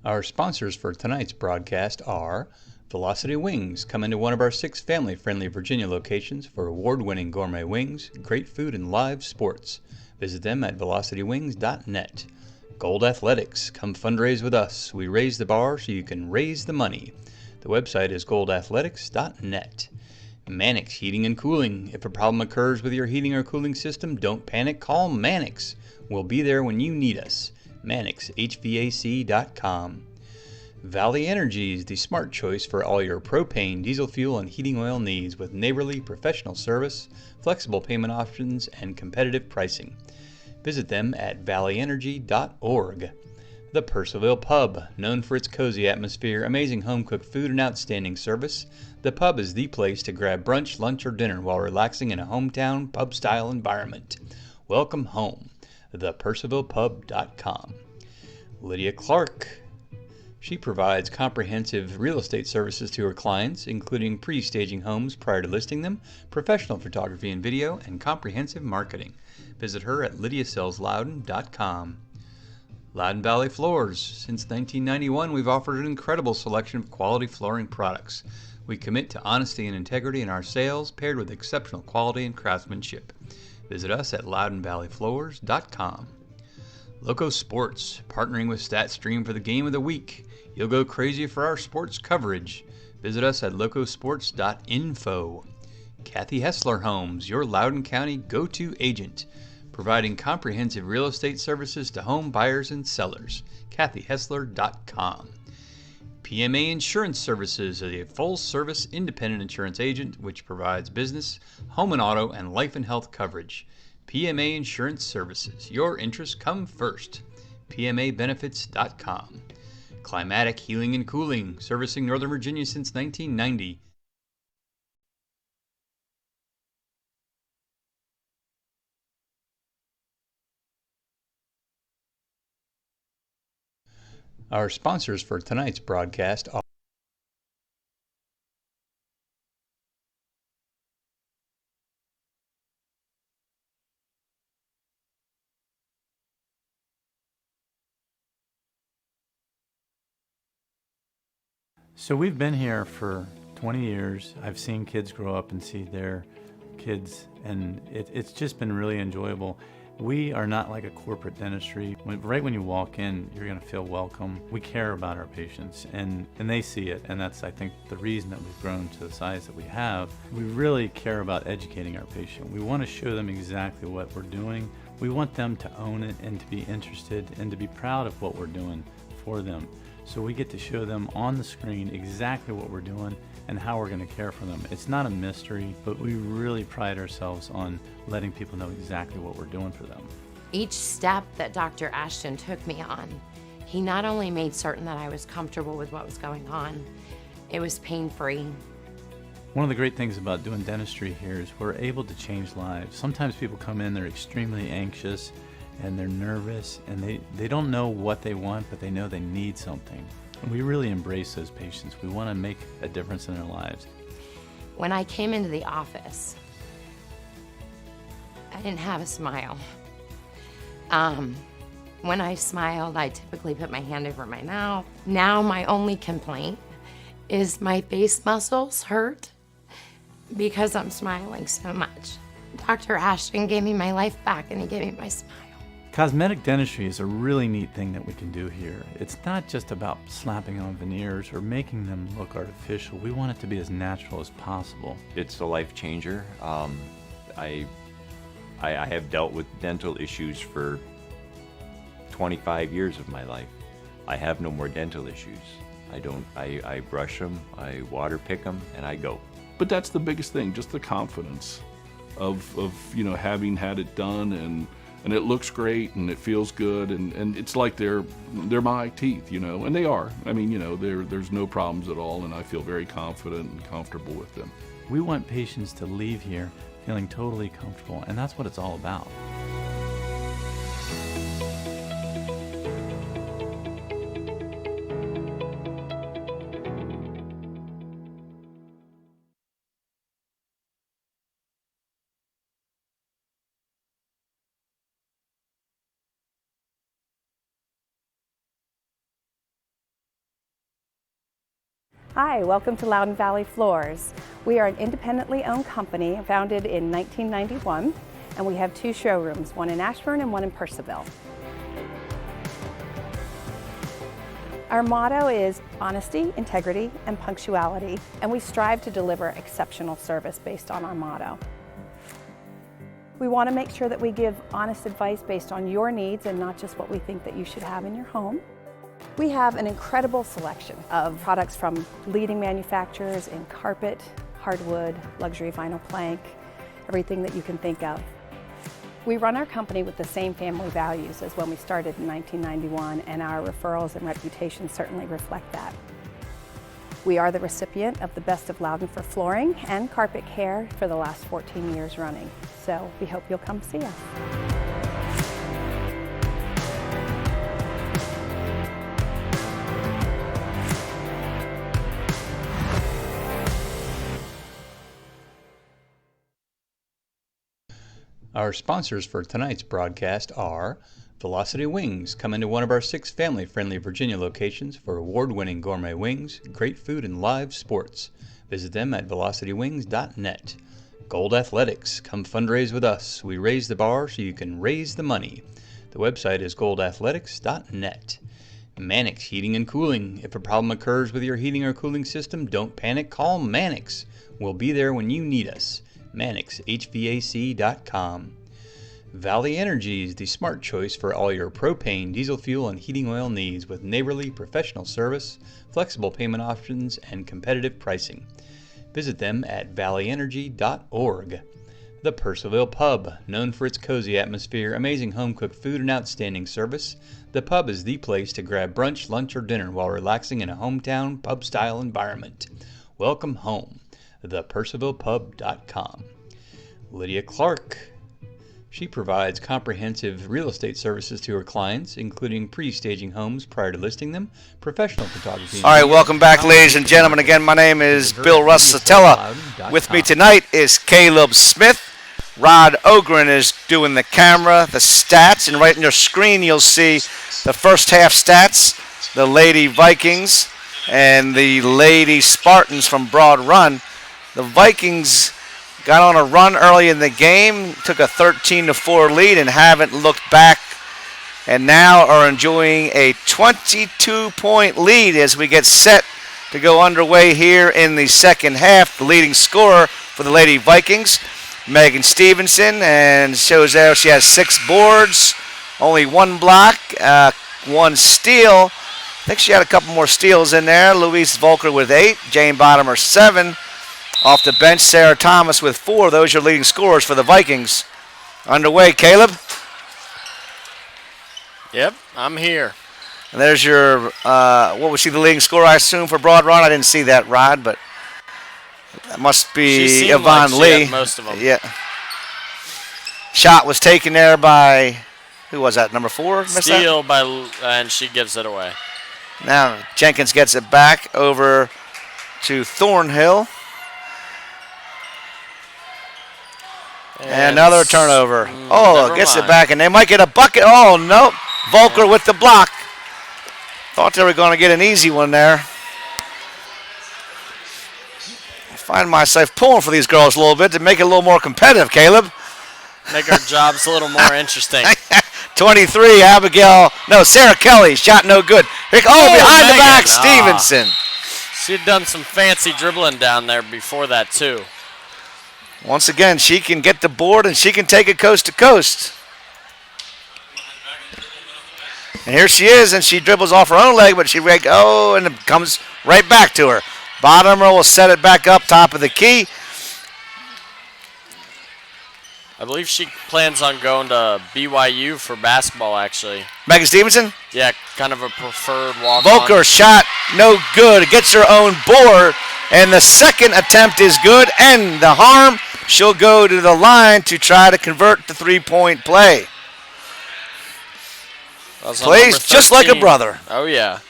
Our sponsors for tonight's broadcast are Velocity Wings. Come into one of our 6 family-friendly Virginia locations for award-winning gourmet wings, great food, and live sports. Visit them at velocitywings.net. Gold Athletics. Come fundraise with us. We raise the bar so you can raise the money. The website is goldathletics.net. Mannix Heating and Cooling. If a problem occurs with your heating or cooling system, don't panic. Call Mannix. We'll be there when you need us. MannixHVAC.com. Valley Energy is the smart choice for all your propane, diesel fuel, and heating oil needs with neighborly professional service, flexible payment options, and competitive pricing. Visit them at valleyenergy.org. The Purcellville Pub, known for its cozy atmosphere, amazing home-cooked food, and outstanding service, the pub is the place to grab brunch, lunch, or dinner while relaxing in a hometown pub-style environment. Welcome home. thepurcellvillepub.com. Lydia Clark. She provides comprehensive real estate services to her clients, including pre-staging homes prior to listing them, professional photography and video, and comprehensive marketing. Visit her at lydiasellsloudon.com. Loudon Valley Floors. Since 1991, we've offered an incredible selection of quality flooring products. We commit to honesty and integrity in our sales, paired with exceptional quality and craftsmanship. Visit us at loudonvalleyfloors.com. Loco Sports, partnering with StatStream for the game of the week. You'll go crazy for our sports coverage. Visit us at locosports.info. Kathy Hessler Homes, your Loudoun County go-to agent, providing comprehensive real estate services to home buyers and sellers. KathyHessler.com. PMA Insurance Services is a full-service independent insurance agent which provides business, home and auto, and life and health coverage. PMA Insurance Services. Your interests come first. PMABenefits.com. Climatic Healing and Cooling, servicing Northern Virginia since 1990. Our sponsors for tonight's broadcast are So we've been here for 20 years. I've seen kids grow up and see their kids, and it's just been really enjoyable. We are not like a corporate dentistry. Right when you walk in, you're going to feel welcome. We care about our patients, and they see it, and that's, I think, the reason that we've grown to the size that we have. We really care about educating our patient. We want to show them exactly what we're doing. We want them to own it and to be interested and to be proud of what we're doing for them. So we get to show them on the screen exactly what we're doing and how we're going to care for them. It's not a mystery, but we really pride ourselves on letting people know exactly what we're doing for them. Each step that Dr. Ashton took me on, he not only made certain that I was comfortable with what was going on, it was pain-free. One of the great things about doing dentistry here is we're able to change lives. Sometimes people come in, they're extremely anxious and they're nervous and they don't know what they want, but they know they need something. And we really embrace those patients. We want to make a difference in their lives. When I came into the office, I didn't have a smile. When I smiled, I typically put my hand over my mouth. Now my only complaint is my face muscles hurt because I'm smiling so much. Dr. Ashton gave me my life back and he gave me my smile. Cosmetic dentistry is a really neat thing that we can do here. It's not just about slapping on veneers or making them look artificial. We want it to be as natural as possible. It's a life changer. I have dealt with dental issues for 25 years of my life. I have no more dental issues. I brush them, I water pick them, and I go. But that's the biggest thing, just the confidence of having had it done, and it looks great and it feels good, and it's like they're my teeth, and they are. I mean, there's no problems at all, and I feel very confident and comfortable with them. We want patients to leave here feeling totally comfortable, and that's what it's all about. Hi, welcome to Loudoun Valley Floors. We are an independently owned company founded in 1991, and we have 2 showrooms, one in Ashburn and one in Purcellville. Our motto is honesty, integrity, and punctuality, and we strive to deliver exceptional service based on our motto. We want to make sure that we give honest advice based on your needs and not just what we think that you should have in your home. We have an incredible selection of products from leading manufacturers in carpet, hardwood, luxury vinyl plank, everything that you can think of. We run our company with the same family values as when we started in 1991, and our referrals and reputation certainly reflect that. We are the recipient of the Best of Loudoun for flooring and carpet care for the last 14 years running, so we hope you'll come see us. Our sponsors for tonight's broadcast are Velocity Wings. Come into one of our 6 family-friendly Virginia locations for award-winning gourmet wings, great food, and live sports. Visit them at velocitywings.net. Gold Athletics. Come fundraise with us. We raise the bar so you can raise the money. The website is goldathletics.net. Mannix Heating and Cooling. If a problem occurs with your heating or cooling system, don't panic. Call Mannix. We'll be there when you need us. MannixHVAC.com. Valley Energy is the smart choice for all your propane, diesel fuel, and heating oil needs with neighborly professional service, flexible payment options, and competitive pricing. Visit them at valleyenergy.org. The Purcellville Pub, known for its cozy atmosphere, amazing home-cooked food, and outstanding service, the pub is the place to grab brunch, lunch, or dinner while relaxing in a hometown pub-style environment. Welcome home. thepurcellvillepub.com. Lydia Clark. She provides comprehensive real estate services to her clients, including pre-staging homes prior to listing them, professional photography. All right, welcome back, ladies and gentlemen. Again, my name is Bill Russatella. With me tonight is Caleb Smith. Rod Ogren is doing the camera, the stats, and right on your screen you'll see the first half stats, the Lady Vikings and the Lady Spartans from Broad Run. The Vikings got on a run early in the game, took a 13-4 lead and haven't looked back, and now are enjoying a 22-point lead as we get set to go underway here in the second half. The leading scorer for the Lady Vikings, Megan Stevenson, and shows there she has 6 boards, only 1 block, 1 steal, I think she had a couple more steals in there. Louise Volker with 8. Jane Bottomer 7. Off the bench, Sarah Thomas with 4. Those are your leading scorers for the Vikings. Underway, Caleb. Yep, I'm here. And there's your, what was she, the leading scorer, I assume, for Broad Run? I didn't see that, Rod, but that must She be seemed Yvonne like she Lee. had most of them. Yeah. Shot was taken there by, who was that, number 4? Missed that? Steal by, and she gives it away. Now Jenkins gets it back over to Thornhill. And another turnover. never Gets it mind. back, and they might get a bucket. Oh, no. Volker with the block. Thought they were going to get an easy one there. I find myself pulling for these girls a little bit to make it a little more competitive, Caleb. Make our jobs a little more interesting. 23, Sarah Kelly. Shot no good. Behind the Megan. back, Stevenson. She had done some fancy dribbling down there before that, too. Once again, she can get the board and she can take it coast to coast. And here she is, and she dribbles off her own leg, but and it comes right back to her. Bottomer will set it back up top of the key. I believe she plans on going to BYU for basketball, actually. Megan Stevenson. Yeah, kind of a preferred walk-on. Volker shot no good. Gets her own board, and the second attempt is good. And the harm, she'll go to the line to try to convert the three-point play. That's on Plays number just like a 13. brother. Oh, yeah.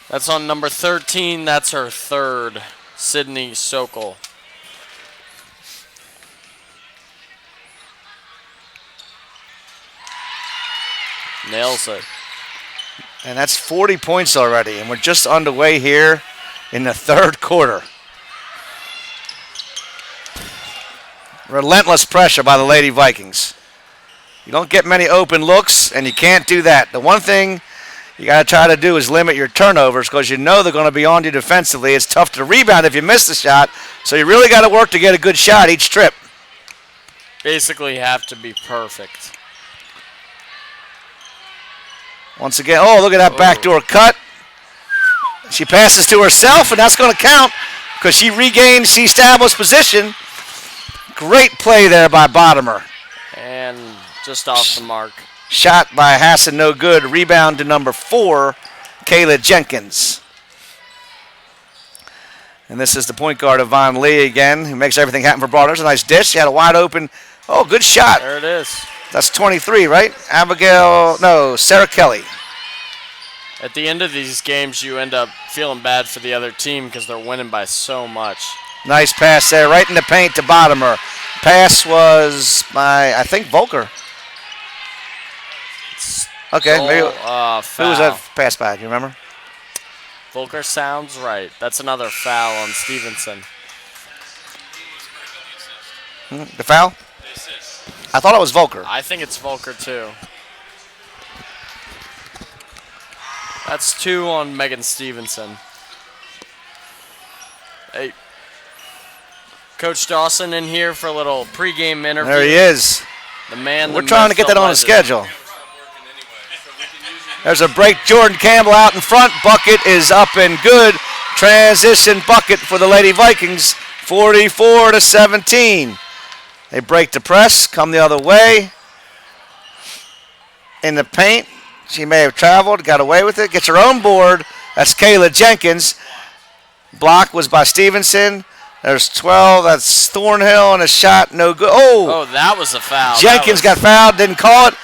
That's on number 13. That's her third, Sydney Sokol. Nails it. And that's 40 points already, and we're just underway here in the third quarter. Relentless pressure by the Lady Vikings. You don't get many open looks, and you can't do that. The one thing you got to try to do is limit your turnovers because you know they're going to be on you defensively. It's tough to rebound if you miss the shot, so you really got to work to get a good shot each trip. Basically have to be perfect. Once again, look at that backdoor cut. She passes to herself, and that's going to count because she regains the established position. Great play there by Bottomer. And just off the mark. Shot by Hassan, no good. Rebound to number 4, Kayla Jenkins. And this is the point guard of Von Lee again, who makes everything happen for Broad. There's a nice dish. She had a wide open. Oh, good shot. There it is. That's 23, right? Sarah Kelly. At the end of these games, you end up feeling bad for the other team because they're winning by so much. Nice pass there, right in the paint to Bottomer. Pass was by, I think, Volker. Okay, maybe. Foul. Who was that pass by? Do you remember? Volker sounds right. That's another foul on Stevenson. The foul? I thought it was Volker. I think it's Volker, too. That's 2 on Megan Stevenson. Hey, Coach Dawson in here for a little pregame interview. There he is. The man. We're trying to get that on the schedule. There's a break. Jordan Campbell out in front. Bucket is up and good. Transition bucket for the Lady Vikings. 44-17. They break the press, come the other way. In the paint. She may have traveled, got away with it. Gets her own board. That's Kayla Jenkins. Block was by Stevenson. There's 12. That's Thornhill, and a shot no good. Oh, that was a foul. Jenkins got fouled, didn't call it.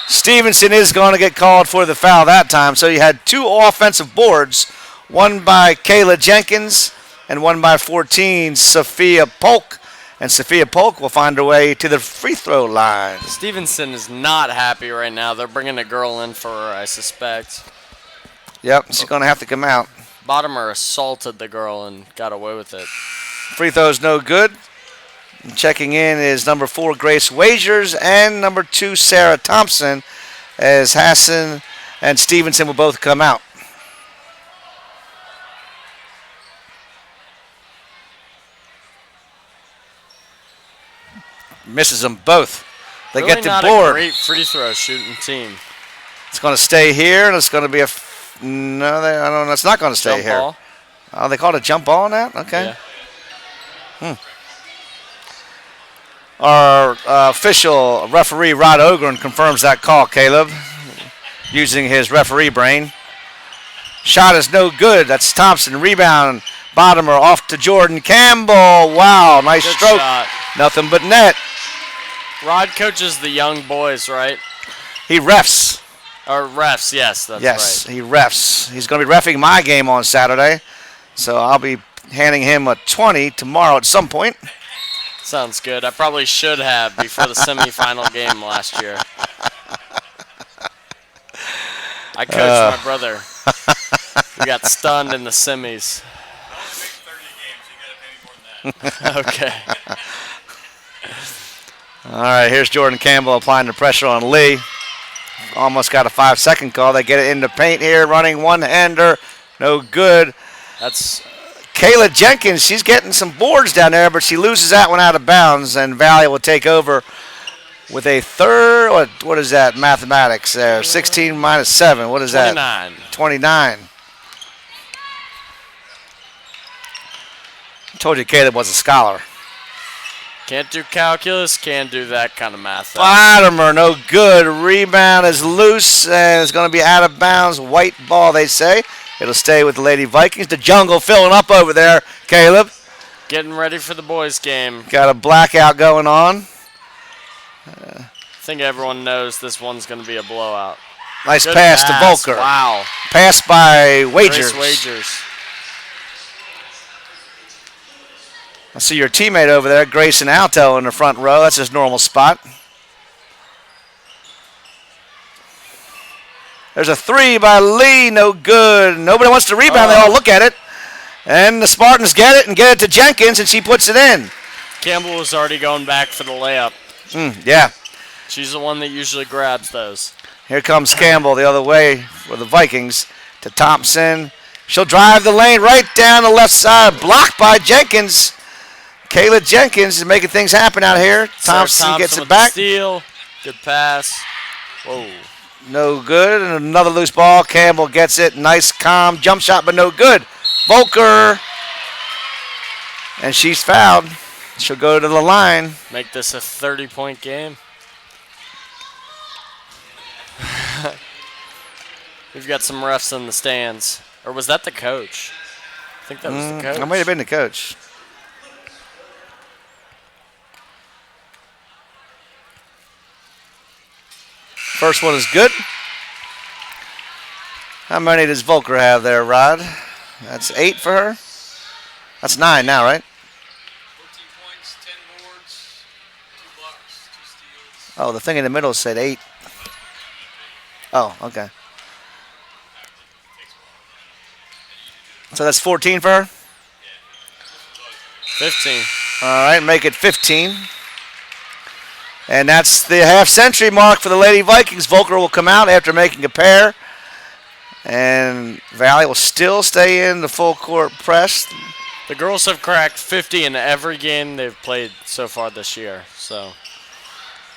Stevenson is going to get called for the foul that time. So you had 2 offensive boards, one by Kayla Jenkins and one by 14, Sophia Polk. And Sophia Polk will find her way to the free throw line. Stevenson is not happy right now. They're bringing a girl in for her, I suspect. Yep, she's going to have to come out. Bottomer assaulted the girl and got away with it. Free throw's no good. And checking in is number 4, Grace Wagers, and number 2, Sarah Thompson, as Hassan and Stevenson will both come out. Misses them both. They Really get the not board. a great free throw shooting team. It's going to stay here, and it's going to be No, I don't know. It's not going to stay Jump here. ball. Oh, they called a jump ball on that? Okay. Yeah. Our official referee, Rod Ogren, confirms that call, Caleb, using his referee brain. Shot is no good. That's Thompson. Rebound. Bottomer off to Jordan Campbell. Wow, nice Good stroke. shot. Nothing but net. Rod coaches the young boys, right? He refs. Or refs, yes, that's Yes, right. he refs. He's going to be reffing my game on Saturday. So I'll be handing him a 20 tomorrow at some point. Sounds good. I probably should have before the semifinal game last year. I coached my brother, who got stunned in the semis. Okay. All right, here's Jordan Campbell applying the pressure on Lee. Almost got a 5-second call. They get it into paint here, running one-hander. No good. That's Kayla Jenkins, she's getting some boards down there, but she loses that one out of bounds, and Valley will take over with a third. What is that? Mathematics there. 16 minus 7. What is 29. that? 29. I told you Caleb was a scholar. can't do calculus, can't do that kind of math. though. Latimer, no good. Rebound is loose and it's going to be out of bounds. White ball, they say. It'll stay with the Lady Vikings. The jungle filling up over there, Caleb. Getting ready for the boys' game. Got a blackout going on. I think everyone knows this one's going to be a blowout. Nice Good pass to Volker. Wow. Pass by Wagers. Grace Wagers. I see your teammate over there, Grayson Alto, in the front row. That's his normal spot. There's a 3 by Lee, no good. Nobody wants to rebound. They all look at it. And the Spartans get it and get it to Jenkins, and she puts it in. Campbell was already going back for the layup. Yeah. She's the one that usually grabs those. Here comes Campbell the other way for the Vikings to Thompson. She'll drive the lane right down the left side, blocked by Jenkins. Kayla Jenkins is making things happen out here. Thompson gets it with back. The steal. Good pass. Whoa. No good. And another loose ball. Campbell gets it. Nice, calm jump shot, but no good. Volker. And she's fouled. She'll go to the line. Make this a 30-point game. We've got some refs in the stands. Or was that the coach? I think that was the coach. I might have been the coach. First one is good. How many does Volker have there, Rod? That's 8 for her. That's 9 now, right? 14 points, 10 boards, 2 blocks, 2 steals. Oh, the thing in the middle said 8. Oh, okay. So that's 14 for her? 15. All right, make it 15. And that's the half-century mark for the Lady Vikings. Volker will come out after making a pair. And Valley will still stay in the full-court press. The girls have cracked 50 in every game they've played so far this year. So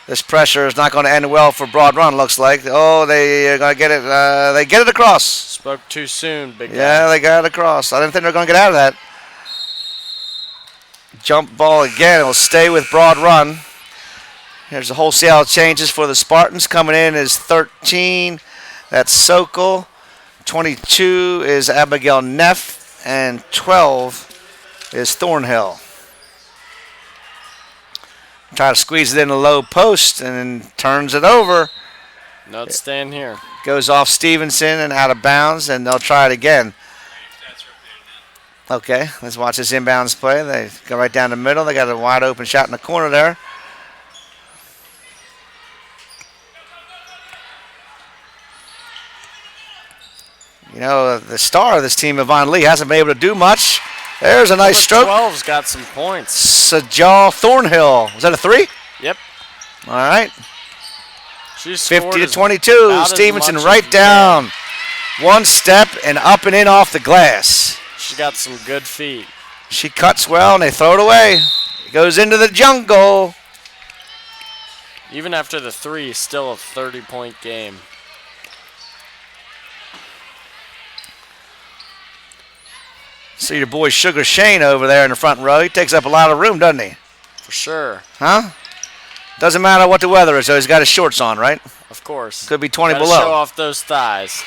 This pressure is not going to end well for Broad Run, looks like. Oh, they are going to get it. They get it across. spoke too soon, big Yeah, guy. they got it across. I didn't think they were going to get out of that. Jump ball again. It'll stay with Broad Run. Here's the wholesale changes for the Spartans. Coming in is 13. That's Sokol. 22 is Abigail Neff. And 12 is Thornhill. Try to squeeze it in the low post and then turns it over. Not staying here. Goes off Stevenson and out of bounds, and they'll try it again. Okay, let's watch this inbounds play. They go right down the middle. They got a wide open shot in the corner there. You know, the star of this team, Yvonne Lee, hasn't been able to do much. There's a nice stroke. 12's got some points. Sajal Thornhill. Was that a 3? Yep. All right. She scored 50 to as 22. about as Stevenson much right as- down. One step and up and in off the glass. She got some good feet. She cuts well and they throw it away. It goes into the jungle. Even after the 3, still a 30-point game. See your boy Sugar Shane over there in the front row. He takes up a lot of room, doesn't he? For sure. Huh? Doesn't matter what the weather is, though. He's got his shorts on, right? Of course. Could be 20 Gotta below. show off those thighs.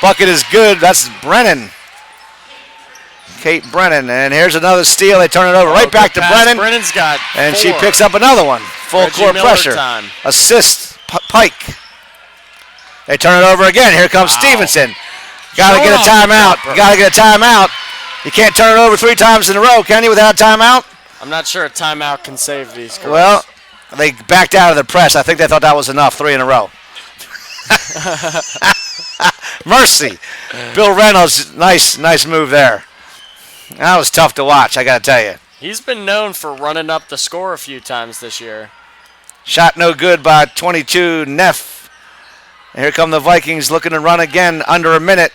Bucket is good. That's Brennan. Kate Brennan. And here's another steal. They turn it over right back to Brennan. Brennan's got And 4. she picks up another one. Full Reggie court Miller pressure. time. Assist, Pike. They turn it over again. Here comes Stevenson. Got to Showing get a off the timeout. jumper. Got to get a timeout. You can't turn it over 3 times in a row, can you, without a timeout? I'm not sure a timeout can save these girls. Well, they backed out of the press. I think they thought that was enough. 3 in a row. Mercy. Bill Reynolds, nice move there. That was tough to watch, I got to tell you. He's been known for running up the score a few times this year. Shot no good by 22, Neff. And here come the Vikings looking to run again under a minute.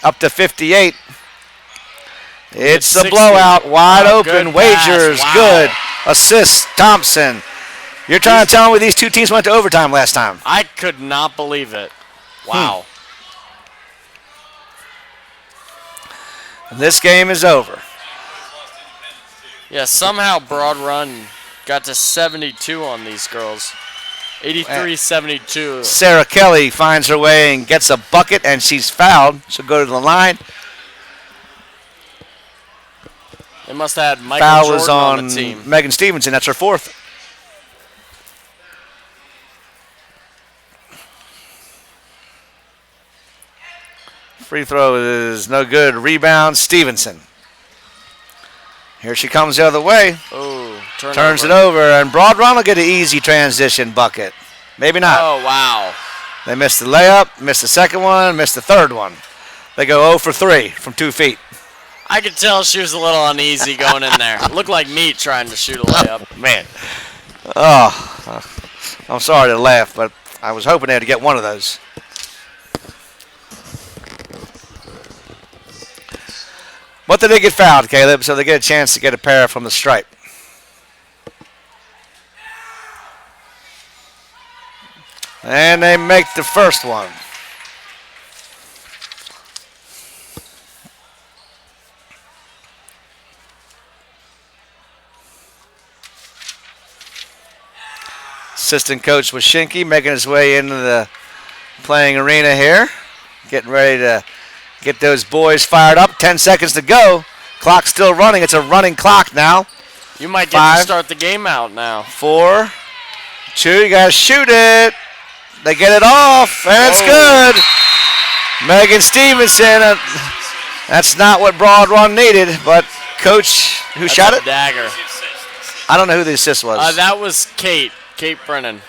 Up to 58. It's the 60. blowout, wide Oh, open. good pass. Wagers, Wow. good. Assist, Thompson. You're trying to tell me these 2 teams went to overtime last time. I could not believe it. Wow. This game is over. Yeah, somehow Broad Run got to 72 on these girls. 83-72. Sarah Kelly finds her way and gets a bucket, and she's fouled. She'll go to the line. They must have had Michael Foul Jordan is on on the team. Megan Stevenson. That's her 4th. Free throw is no good. Rebound, Stevenson. Here she comes the other way. Oh, Turns it over, and Broad Run will get an easy transition bucket. Maybe not. Oh, wow. They missed the layup, missed the second one, missed the third one. They go 0 for 3 from 2 feet. I could tell she was a little uneasy going in there. Looked like me trying to shoot a layup. Man. Oh, I'm sorry to laugh, but I was hoping they'd get one of those. But did they get fouled, Caleb? So they get a chance to get a pair from the stripe. And they make the first one. Assistant coach Washinki making his way into the playing arena here. Getting ready to get those boys fired up. 10 seconds to go. Clock's still running. It's a running clock now. You might get 5, to start the game out now. 4, 2. You got to shoot it. They get it off, and it's good. Megan Stevenson. That's not what Broad Run needed, but coach who That's shot a it? dagger. I don't know who the assist was. That was Kate Brennan.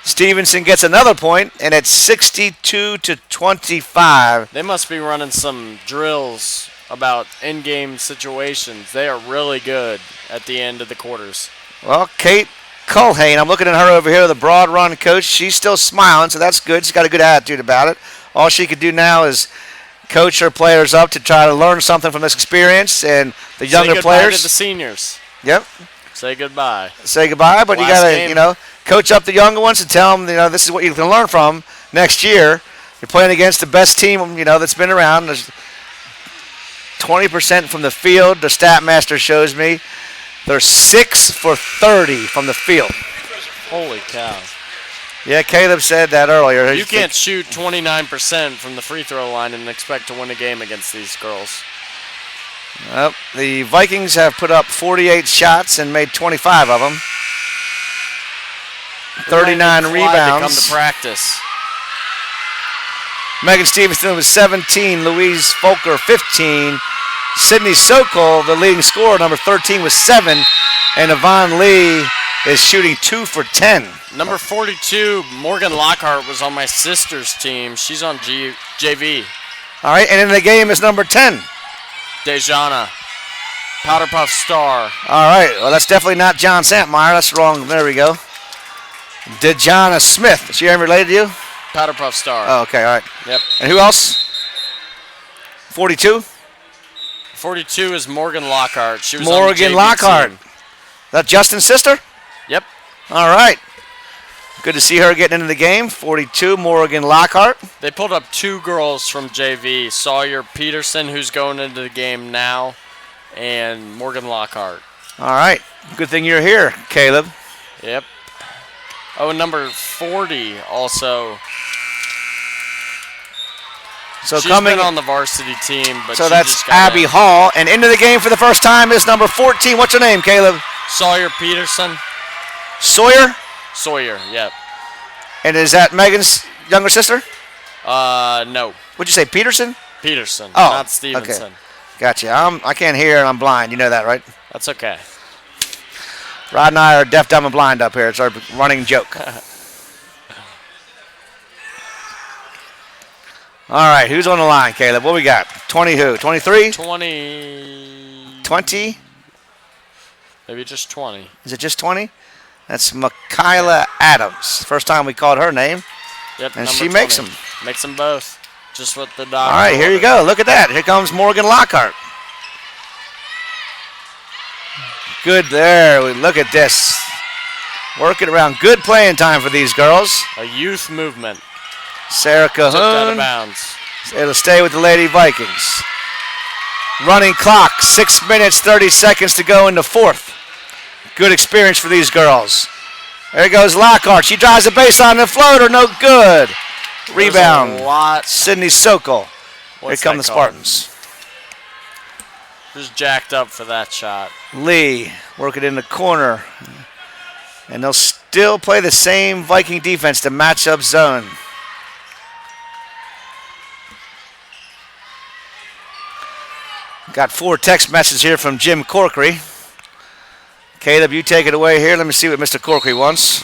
Stevenson gets another point, and it's 62-25. They must be running some drills about in-game situations. They are really good at the end of the quarters. Well, Kate Culhane, I'm looking at her over here, the Broad Run coach. She's still smiling, so that's good. She's got a good attitude about it. All she could do now is coach her players up to try to learn something from this experience, and the younger Say goodbye players. to the seniors. Yep. Say goodbye. Say goodbye, but you Last got to, game. coach up the younger ones and tell them, this is what you can learn from next year. You're playing against the best team, that's been around. There's 20% from the field. The stat master shows me they're 6 for 30 from the field. Holy cow. Yeah, Caleb said that earlier. You can't shoot 29% from the free throw line and expect to win a game against these girls. Well, the Vikings have put up 48 shots and made 25 of them. 39 They come rebounds. to practice. Megan Stevenson was 17. Louise Folker, 15. Sydney Sokol, the leading scorer, number 13, was 7. And Yvonne Lee is shooting 2 for 10. Number 42, Morgan Lockhart, was on my sister's team. She's on JV. All right, and in the game is number 10. Dejana, Powder Puff Star. All right, well, that's definitely not John Santmeyer. That's wrong. There we go. Dejana Smith. Is she ever related to you? Powder Puff Star. Oh, okay, all right. Yep. And who else? 42? 42 is Morgan Lockhart. She was on the Morgan JV Lockhart. team. That Justin's sister? Yep. All right. Good to see her getting into the game. 42, Morgan Lockhart. They pulled up 2 girls from JV, Sawyer Peterson, who's going into the game now, and Morgan Lockhart. All right. Good thing you're here, Caleb. Yep. Oh, and number 40 also. So She's coming been on the varsity team, but So she that's just got Abby in. Hall. And into the game for the first time is number 14. What's her name, Caleb? Sawyer Peterson. Sawyer? Sawyer, yep. And is that Megan's younger sister? No. What'd you say, Peterson? Peterson, Oh, not Stevenson. okay. Gotcha. I can't hear and I'm blind. You know that, right? That's okay. Rod and I are deaf, dumb, and blind up here. It's our running joke. All right, who's on the line, Caleb? What we got? 20 who? 23? 20. 20? Maybe just 20. Is it just 20? That's Michaela Adams. First time we called her name. Yep, And number she makes 20. them. Makes them both. Just what the doctor All right, here you ordered. go. Look at that. Here comes Morgan Lockhart. Good there. Look at this. Working around. Good playing time for these girls. A youth movement. Sarah Tipped out of Cahoon. bounds. It'll stay with the Lady Vikings. Running clock. 6 minutes, 30 seconds to go in the fourth. Good experience for these girls. There goes Lockhart. She drives the baseline, the floater. No good. Rebound. There's a lot. Sydney Sokol. Here What's come that the called? Spartans. Just jacked up for that shot. Lee working in the corner. And they'll still play the same Viking defense to match up zone. Got 4 text messages here from Jim Corkery. Caleb, you take it away here. Let me see what Mr. Corkery wants.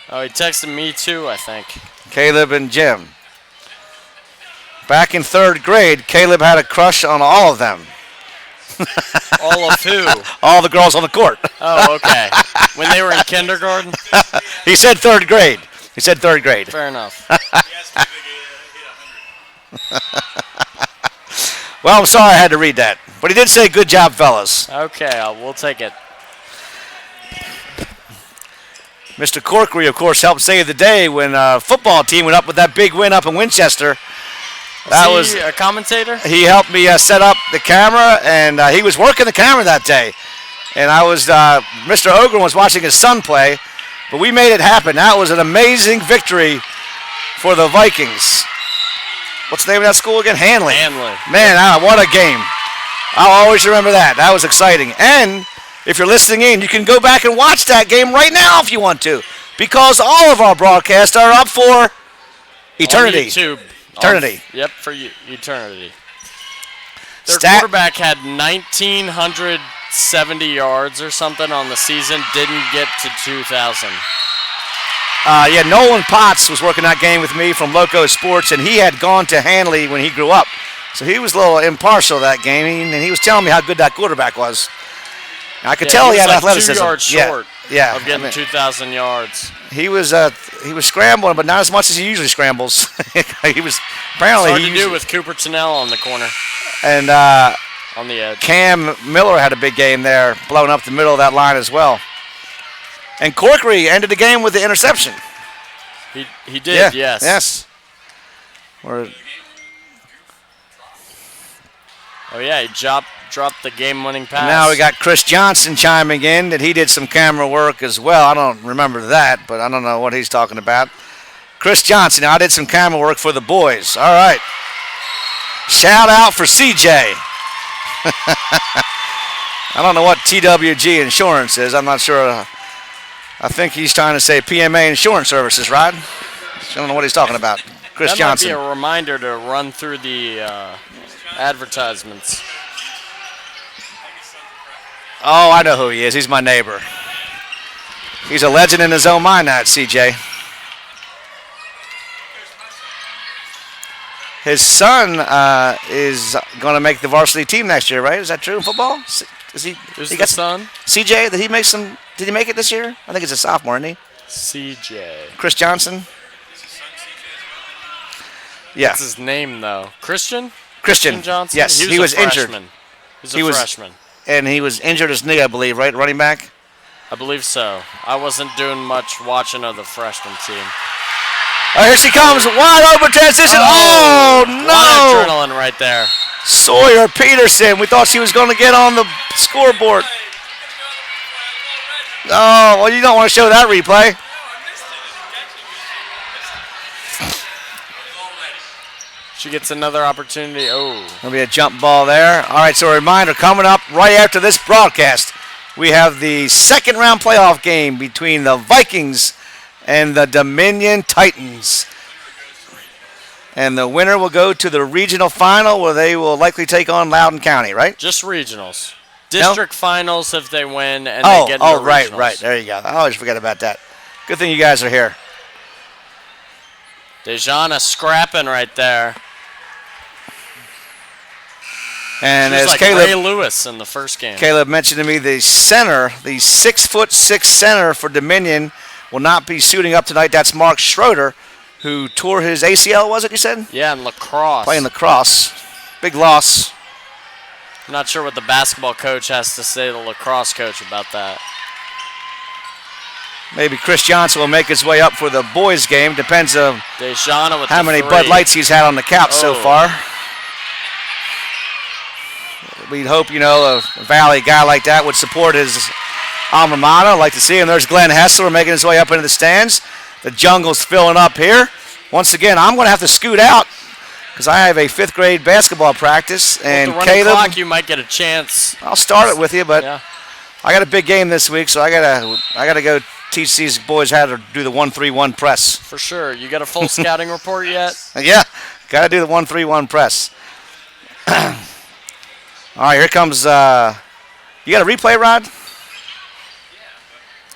Oh, he texted me too, I think. Caleb and Jim. Back in 3rd grade, Caleb had a crush on all of them. All of who? All the girls on the court. Oh, okay. When they were in kindergarten? He said 3rd grade. He said 3rd grade. Fair enough. Well, I'm sorry I had to read that. But he did say good job, fellas. Okay, we'll take it. Mr. Corkery, of course, helped save the day when football team went up with that big win up in Winchester. That Was he a commentator? He helped me set up the camera, and he was working the camera that day. And I was, Mr. Ogren was watching his son play, but we made it happen. That was an amazing victory for the Vikings. What's the name of that school again? Hanley. Hanley. Man, what a game. I'll always remember that. That was exciting. And if you're listening in, you can go back and watch that game right now if you want to, because all of our broadcasts are up for eternity. On YouTube. Eternity. Yep, for eternity. Their Stat- quarterback had 1,970 yards or something on the season, didn't get to 2,000. Yeah, Nolan Potts was working that game with me from Loco Sports, and he had gone to Hanley when he grew up. So he was a little impartial that game, and he was telling me how good that quarterback was. And I could tell he had was athleticism. 2 yards short yeah, of getting 2,000 yards. He was scrambling, but not as much as he usually scrambles. He was apparently Hard he to do with Cooper Tennell on the corner, and on the edge. Cam Miller had a big game there, blowing up the middle of that line as well. And Corkery ended the game with the interception. He did, yes. Yes. Oh, yeah, he dropped the game-winning pass. Now we got Chris Johnson chiming in that he did some camera work as well. I don't remember that, but I don't know what he's talking about. Chris Johnson, I did some camera work for the boys. All right. Shout out for CJ. I don't know what TWG Insurance is. I'm not sure. I think he's trying to say PMA Insurance Services, right? I don't know what he's talking about. Chris that Johnson. Might be a reminder to run through the advertisements. Oh, I know who he is. He's my neighbor. He's a legend in his own mind, that CJ. His son is going to make the varsity team next year, right? Is that true in football? Is he? Who's he the son? CJ. Did he make some? Did he make it this year? I think he's a sophomore, isn't he? CJ. Chris Johnson. Yeah. What's his name though? Christian Johnson. Yes, he was injured. He was a freshman. And he was injured his knee, I believe, right? Running back. I believe so. I wasn't doing much watching of the freshman team. Oh, here she comes. Wide open transition. Oh, A lot of no. adrenaline right there. Sawyer Peterson. We thought she was going to get on the scoreboard. Oh, well, you don't want to show that replay. She gets another opportunity. Oh. There'll be a jump ball there. All right, so a reminder, coming up right after this broadcast, we have the second round playoff game between the Vikings and the Dominion Titans. And the winner will go to the regional final where they will likely take on Loudoun County, right? Just regionals. District finals if they win and they get into right, regionals. right. There you go. I always forget about that. Good thing you guys are here. Dejana scrapping right there. And She was as like Caleb Ray Lewis in the first game. Caleb mentioned to me, the center, the 6'6" center for Dominion will not be suiting up tonight. That's Mark Schroeder, who tore his ACL, was it, you said? Yeah, in lacrosse. Playing lacrosse. Big loss. I'm not sure what the basketball coach has to say to the lacrosse coach about that. Maybe Chris Johnson will make his way up for the boys' game. Depends on Dejana with how the many three. Bud Lights he's had on the couch so Oh. far. We'd hope, a Valley guy like that would support his alma mater. I'd like to see him. There's Glenn Hessler making his way up into the stands. The jungle's filling up here. Once again, I'm going to have to scoot out because I have a 5th grade basketball practice. And With the running Caleb, clock, you might get a chance. I'll start it with you, but Yeah. I got a big game this week, so I gotta go teach these boys how to do the 1-3-1 press. For sure. You got a full scouting report yet? Yeah, got to do the 1-3-1 press. All right, here comes. You got a replay, Rod?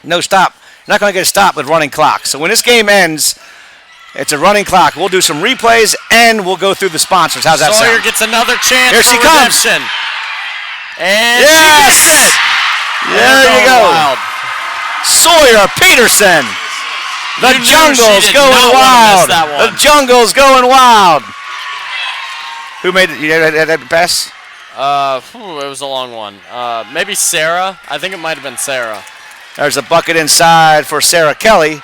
No stop. You're not going to get a stop with running clock. So when this game ends, it's a running clock. We'll do some replays and we'll go through the sponsors. How's that Sawyer sound? gets another chance Here for she comes. redemption. And Yes! she gets it. There you They're go. going wild. Sawyer Peterson. The You knew jungle's she did going not wanna wild. miss that one. The jungle's going wild. Who made it? You had that pass? It was a long one. Maybe Sarah. I think it might have been Sarah. There's a bucket inside for Sarah Kelly.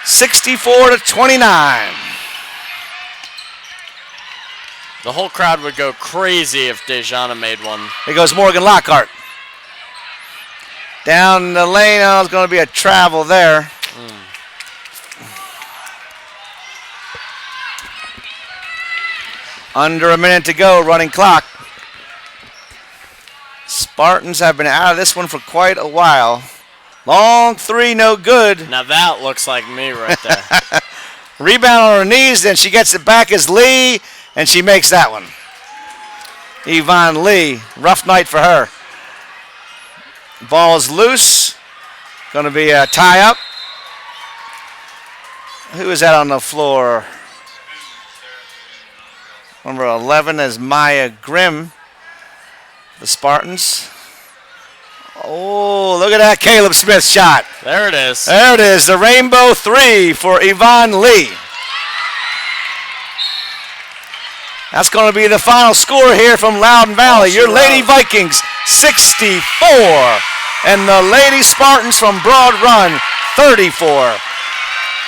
64-29. The whole crowd would go crazy if Dejana made one. Here goes Morgan Lockhart. Down the lane. Oh, it's going to be a travel there. Under a minute to go, running clock. Spartans have been out of this one for quite a while. Long three, no good. Now that looks like me right there. Rebound on her knees, then she gets it back as Lee, and she makes that one. Yvonne Lee, rough night for her. Ball is loose. Going to be a tie-up. Who is that on the floor? Number 11 is Maya Grimm. The Spartans. Oh, look at that Caleb Smith shot. There it is. There it is, the rainbow three for Yvonne Lee. That's going to be the final score here from Loudoun Valley. Your Lady Vikings, 64. And the Lady Spartans from Broad Run, 34.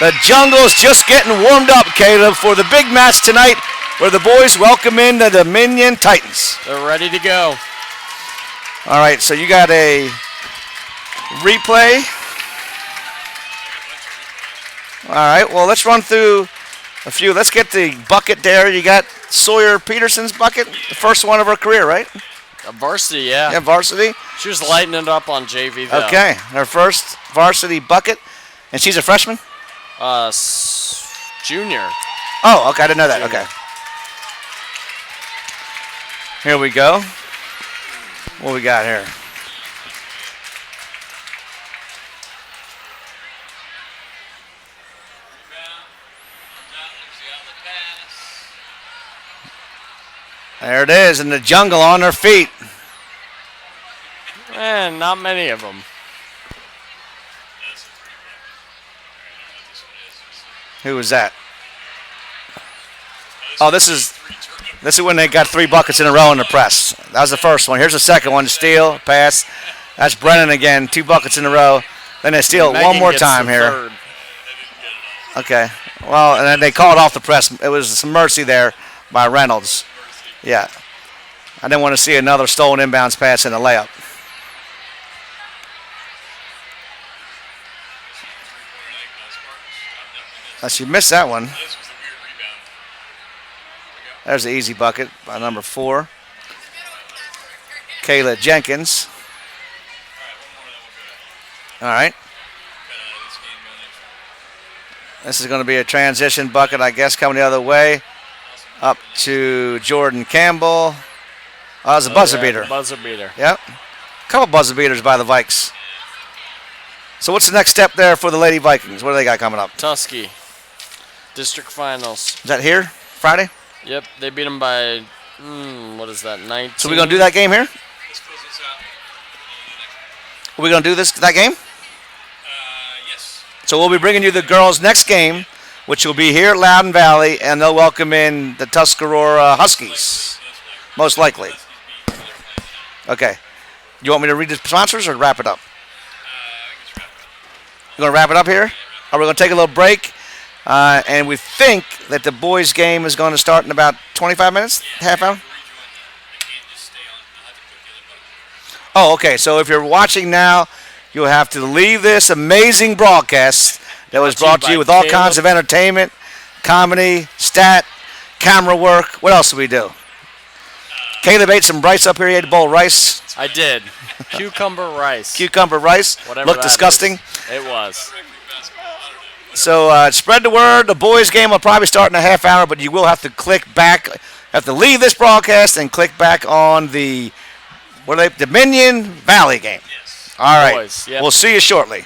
The Jungle's just getting warmed up, Caleb, for the big match tonight where the boys welcome in the Dominion Titans. They're ready to go. All right, so you got a replay. All right, well, let's run through a few. Let's get the bucket there. You got Sawyer Peterson's bucket, the first one of her career, right? A varsity, yeah. Yeah, varsity. She was lighting it up on JV, though. Okay, her first varsity bucket. And she's a freshman? Junior. Oh, okay, I didn't know that. Okay. Here we go. What we got here? There it is, in the Jungle on their feet. Not many of them. Who was that? Oh, this is when they got 3 buckets in a row in the press. That was the first one. Here's the second one. Steal, pass. That's Brennan again. 2 buckets in a row. Then they steal it Megan one more gets time the here. third. Okay. Well, and then they called off the press. It was some mercy there by Reynolds. Yeah. I didn't want to see another stolen inbounds pass in a layup. She missed that one. There's the easy bucket by number 4. Kayla Jenkins. All right. This is going to be a transition bucket, I guess, coming the other way. Up to Jordan Campbell. Oh, that was a buzzer beater. Buzzer beater. Yep. A couple buzzer beaters by the Vikes. So what's the next step there for the Lady Vikings? What do they got coming up? Tuskegee. District finals. Is that here? Friday? Yep, they beat them by, what is that, 19? So we're going to do that game here? Are we going to do that game? Yes. So we'll be bringing you the girls' next game, which will be here at Loudon Valley, and they'll welcome in the Tuscarora Huskies, most likely. Okay. You want me to read the sponsors or wrap it up? You going to wrap it up here? Or we're going to take a little break? And we think that the boys' game is going to start in about 25 minutes, half hour? Oh, okay. So if you're watching now, you'll have to leave this amazing broadcast that was brought to you with all kinds of entertainment, comedy, stat, camera work. What else did we do? Caleb ate some rice up here. He ate a bowl of rice. I did. Cucumber rice. Cucumber rice. Whatever Looked that disgusting. is. It was. So spread the word. The boys' game will probably start in a half hour, but you will have to click back. Have to leave this broadcast and click back on the Dominion Valley game. All right. Boys, yep. We'll see you shortly.